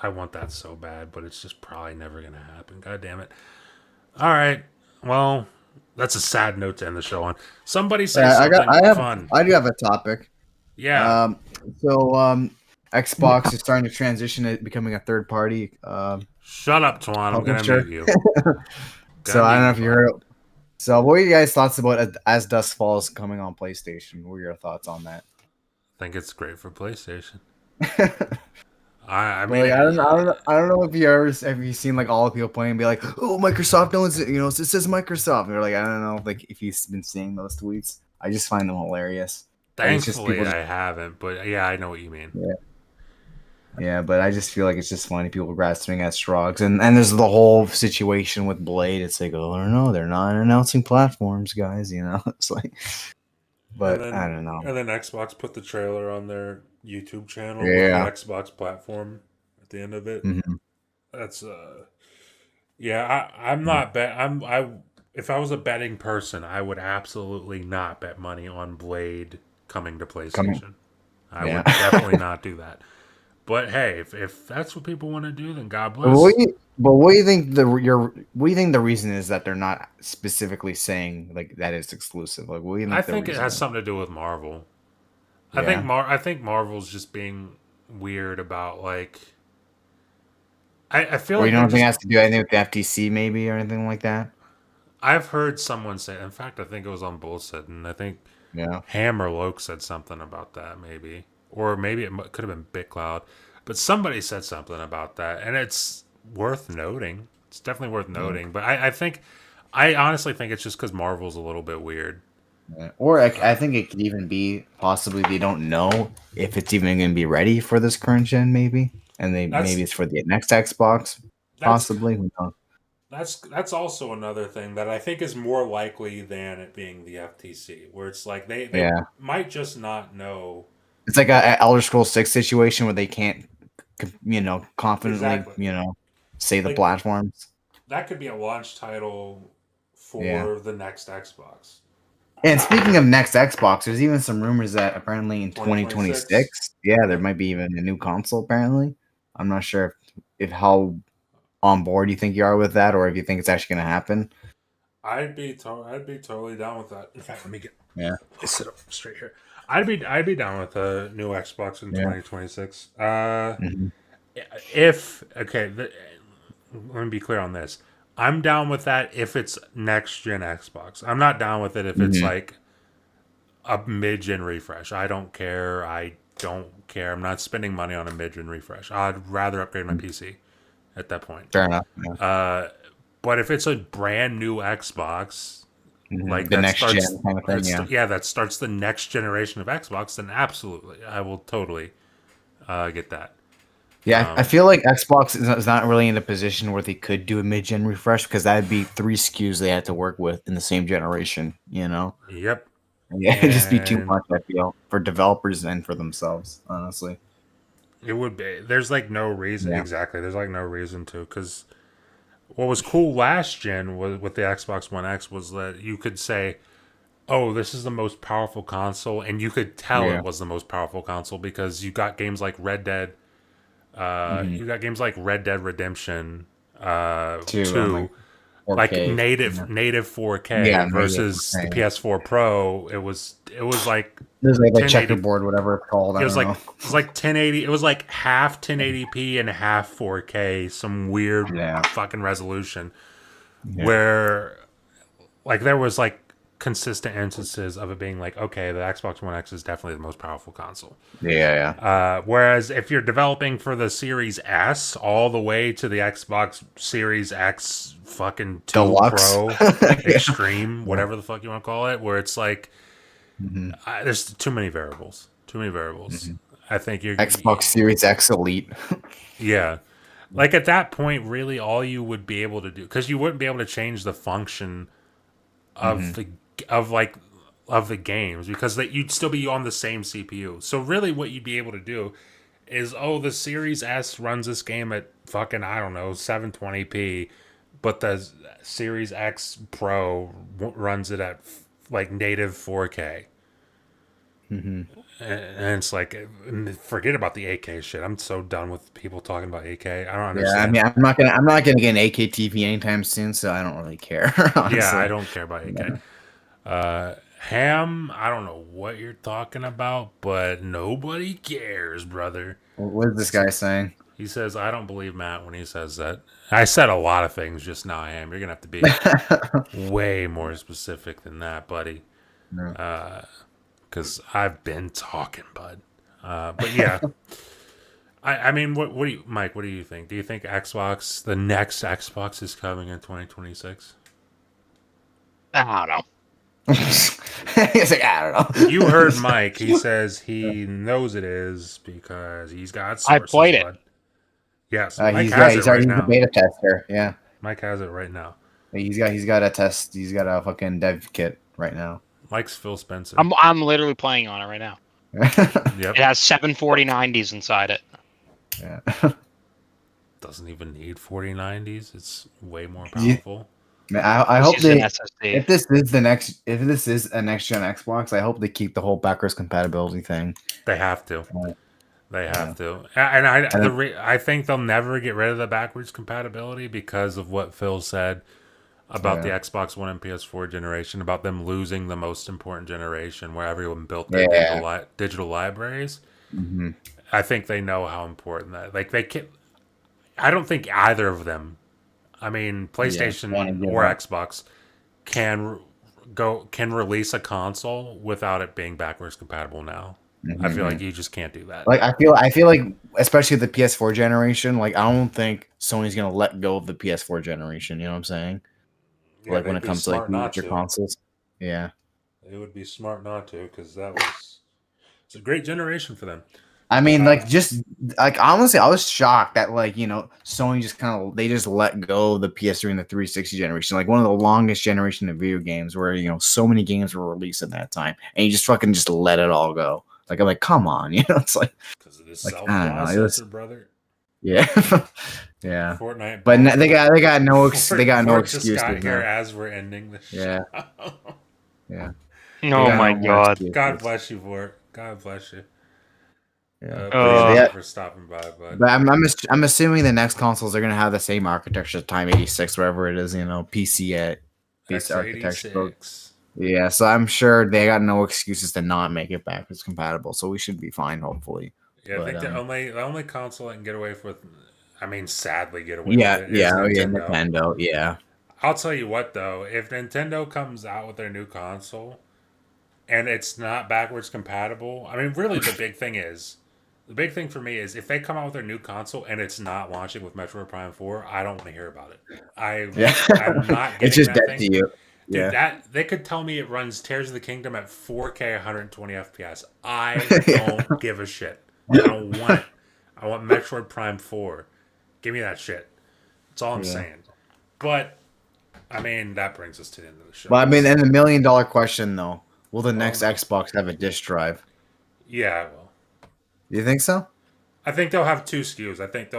I want that so bad, but it's just probably never going to happen. God damn it. All right. Well, that's a sad note to end the show on. Somebody say something fun. I do have a topic. Yeah. Xbox is starting to transition to becoming a third party. Shut up, Twan. I'm going to publisher. mute you. So I don't know if you heard. So what are you guys' thoughts about As Dusk Falls coming on PlayStation? What are your thoughts on that? I think it's great for PlayStation. I I mean, mean, I don't know if you ever have you seen like all the people playing and be like, oh, Microsoft owns it, it says Microsoft. And they're like, I don't know, like if you've been seeing those tweets, I just find them hilarious. Like, it's just thankfully people I haven't, but yeah, I know what you mean. Yeah, but I just feel like it's just funny people grasping at straws, and there's the whole situation with Blade. It's like, oh, I don't know, they're not announcing platforms, guys. It's like, but I don't know. And then Xbox put the trailer on their YouTube channel Yeah. with the Xbox platform at the end of it. Mm-hmm. That's yeah. I'm not bet. If I was a betting person, I would absolutely not bet money on Blade coming to PlayStation. I would definitely not do that. But hey, if that's what people want to do, then God bless. But what do you think the reason is that they're not specifically saying like that it's exclusive? Like, what do you think? I think it has something to do with Marvel. Yeah. I think Marvel's just being weird about like. I feel like you don't think it has to do anything with the FTC maybe or anything like that? I've heard someone say. In fact, I think it was on Bullshit, and I think Ham or Loke said something about that maybe, or maybe it could have been BitCloud, but somebody said something about that, and it's worth noting. It's definitely worth noting. But I honestly think it's just because Marvel's a little bit weird. Yeah. Or I think it could even be possibly they don't know if it's even going to be ready for this current gen, maybe, and maybe it's for the next Xbox, possibly. Who knows? That's also another thing that I think is more likely than it being the FTC, where it's like they might just not know. It's like a Elder Scrolls 6 situation where they can't, confidently, say the platforms. That could be a launch title for the next Xbox. And speaking of next Xbox, there's even some rumors that apparently in 2026, there might be even a new console. Apparently, I'm not sure if how on board you think you are with that, or if you think it's actually going to happen. I'd be totally down with that. In fact, let me sit up straight here. I'd be down with a new Xbox in 2026. Let me be clear on this. I'm down with that if it's next gen Xbox. I'm not down with it if it's like a mid gen refresh. I don't care. I'm not spending money on a mid gen refresh. I'd rather upgrade my PC at that point. Fair enough. Yeah. But if it's a brand new Xbox, like the next gen kind of thing, that starts the next generation of Xbox, then absolutely, I will totally get that. Yeah, I feel like Xbox is not really in a position where they could do a mid-gen refresh because that'd be 3 SKUs they had to work with in the same generation, Yep. Yeah, it'd just be too much, I feel, for developers and for themselves, honestly. It would be. There's like no reason. Exactly. There's like no reason to, because what was cool last gen was with the Xbox One X was that you could say, "Oh, this is the most powerful console," and you could tell Yeah. it was the most powerful console because you got games like Red Dead. Mm-hmm. You got games like Red Dead Redemption Too on like 2, like 4K. native 4K Yeah, maybe. versus the PS4 Pro. It was like There's like the 1080. checkerboard, whatever it's called. I don't know. It was like 1080. It was like half 1080p and half 4K. Some weird Yeah. fucking resolution Yeah. where like there was like consistent instances of it being like, okay, the Xbox One X is definitely the most powerful console. Yeah. Whereas if you're developing for the Series S all the way to the Xbox Series X fucking 2 Deluxe. Pro Yeah. Extreme, whatever the fuck you want to call it, where it's like Mm-hmm. there's too many variables. Too many variables. I think you're Xbox Series X Elite. yeah. Like at that point, really, all you would be able to do, because you wouldn't be able to change the function of the of like of the games, because that you'd still be on the same CPU. So really, what you'd be able to do is, oh, the Series S runs this game at fucking, I don't know, 720p, but the Series X Pro runs it at like native 4K. Mm-hmm. And it's like, forget about the 8K shit. I'm so done with people talking about 8K. I don't Yeah, I understand. mean, I'm not gonna get an 8K TV anytime soon, so I don't really care. Honestly. Yeah, I don't care about 8K. Ham, I don't know what you're talking about, but nobody cares, brother. What is this guy saying? He says, I don't believe Matt when he says that. I said a lot of things just now, Ham. You're going to have to be way more specific than that, buddy. No. Because I've been talking, bud. But yeah. I mean, what do you, Mike, what do you think? Do you think the next Xbox is coming in 2026? I don't know. He's like, I don't know. You heard Mike. He says he knows it is because he's got I sources, played it. bud. Yes, Mike He's has it right he's now. the beta tester. Yeah, Mike has it right now. he's got a test. He's got a fucking dev kit right now. Mike's Phil Spencer. I'm literally playing on it right now. Yep. It has 74090s inside it. Yeah. Doesn't even need 4090s. It's way more powerful. Man, I It's hope using they. SSD. If this is a next gen Xbox, I hope they keep the whole backwards compatibility thing. They have to. Right. They have to. And I think they'll never get rid of the backwards compatibility because of what Phil said about the Xbox One and PS4 generation, about them losing the most important generation where everyone built their digital libraries. Mm-hmm. I think they know how important that. Like they can. I don't think either of them. I mean, PlayStation or Xbox can release a console without it being backwards compatible now. Mm-hmm. I feel like you just can't do that. Like I feel like, especially the PS4 generation, like I don't think Sony's gonna let go of the PS4 generation. You know what I'm saying? Yeah, like when it comes to like future consoles. Yeah. It would be smart not to, because it's a great generation for them. I mean, honestly, I was shocked that Sony just let go of the PS3 and the 360 generation, like one of the longest generation of video games, where so many games were released at that time, and you just fucking just let it all go. Like I'm like, come on, it's like because of this like, self-processor, brother. Yeah, yeah. Fortnite, but they got no excuse here as we're ending the show. Yeah. Oh my god. God bless you for it. God bless you. Yeah. For stopping by, bud. But I'm assuming the next consoles are gonna have the same architecture, Time 86, wherever it is, PC based architecture. Yeah, so I'm sure they got no excuses to not make it backwards compatible. So we should be fine, hopefully. Yeah, I think the only console I can get away with, I mean, sadly get away with it. Nintendo. Yeah. I'll tell you what though, if Nintendo comes out with their new console and it's not backwards compatible, I mean, really the big thing for me is if they come out with their new console and it's not launching with Metroid Prime 4, I don't want to hear about it. I'm not getting it's just that dead thing. to you. Dude, they could tell me it runs Tears of the Kingdom at 4K 120 FPS. I don't give a shit. I don't want it. I want Metroid Prime 4. Give me that shit. That's all I'm saying. But, I mean, that brings us to the end of the show. Well, I mean, and the $1 million question, though. Will the next Xbox have a disk drive? Yeah, well. You think so? I think they'll have 2 SKUs. I think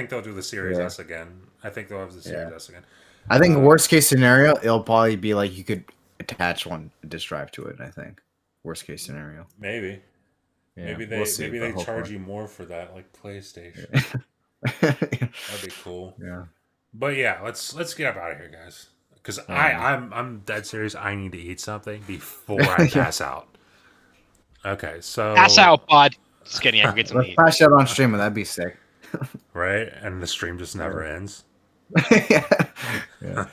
they'll do the Series Yeah. S again. I think they'll have the Series S again. I think worst case scenario, it'll probably be like you could attach a disk drive to it. I think worst case scenario. Maybe. Yeah, Maybe we'll see, maybe but they charge hopefully. you more for that, like PlayStation. Yeah. That'd be cool. Yeah. But yeah, let's get up out of here, guys. Because Yeah. I'm dead serious. I need to eat something before I pass out. Okay, so Pass out, bud. Just kidding. I can get some Let's meat. flash that on stream. That'd be sick. right, and the stream just never ends. Yeah.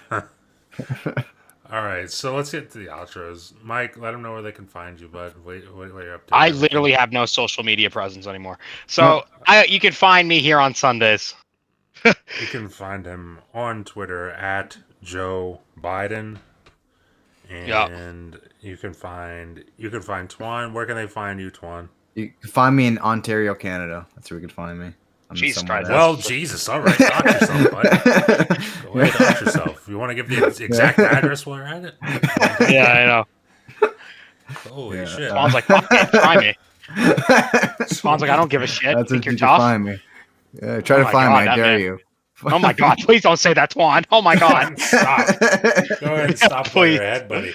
All right, so let's get to the outros. Mike, let them know where they can find you, bud. What you're up to? I literally have no social media presence anymore. So you can find me here on Sundays. You can find him on Twitter at Joe Biden, and you can find Twan. Where can they find you, Twan? You can find me in Ontario, Canada. That's where you can find me. I'm Jesus somewhere Christ. there. Well, Jesus, all right, dox yourself, bud. Go ahead, dox yourself. You want to give the exact address while you're at it? Yeah, I know. Holy shit! Spawn's like, fuck it, try me. Spawn's like, I don't give a shit. That's Think where you're you can tough? find me. Yeah, try Oh to my find God, me. I that dare man. you. Oh my God, please don't say that, Twan. Oh my God. Stop. Go ahead and stop while Please. you're ahead, buddy.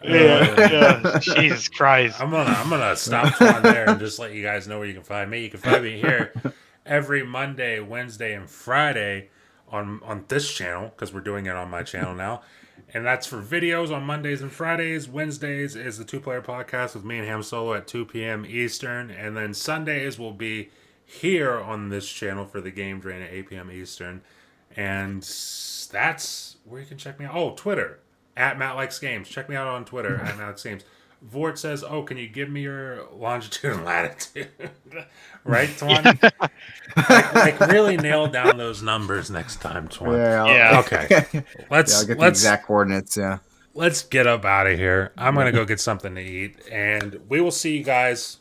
Yeah. Jesus Christ. I'm gonna stop Twan there and just let you guys know where you can find me. You can find me here every Monday, Wednesday, and Friday on this channel because we're doing it on my channel now. And that's for videos on Mondays and Fridays. Wednesdays is the 2-player podcast with me and Ham Solo at 2 p.m. Eastern. And then Sundays will be here on this channel for the Game Drain at 8 p.m. Eastern. And that's where you can check me out. Oh, Twitter, at Matt Likes Games. Check me out on Twitter, at Matt Likes Games. Vort says, oh, can you give me your longitude and latitude? Right, Twan? Like really nail down those numbers next time, Twan. Yeah. Okay. I'll get the exact coordinates. Yeah. Let's get up out of here. I'm gonna go get something to eat, and we will see you guys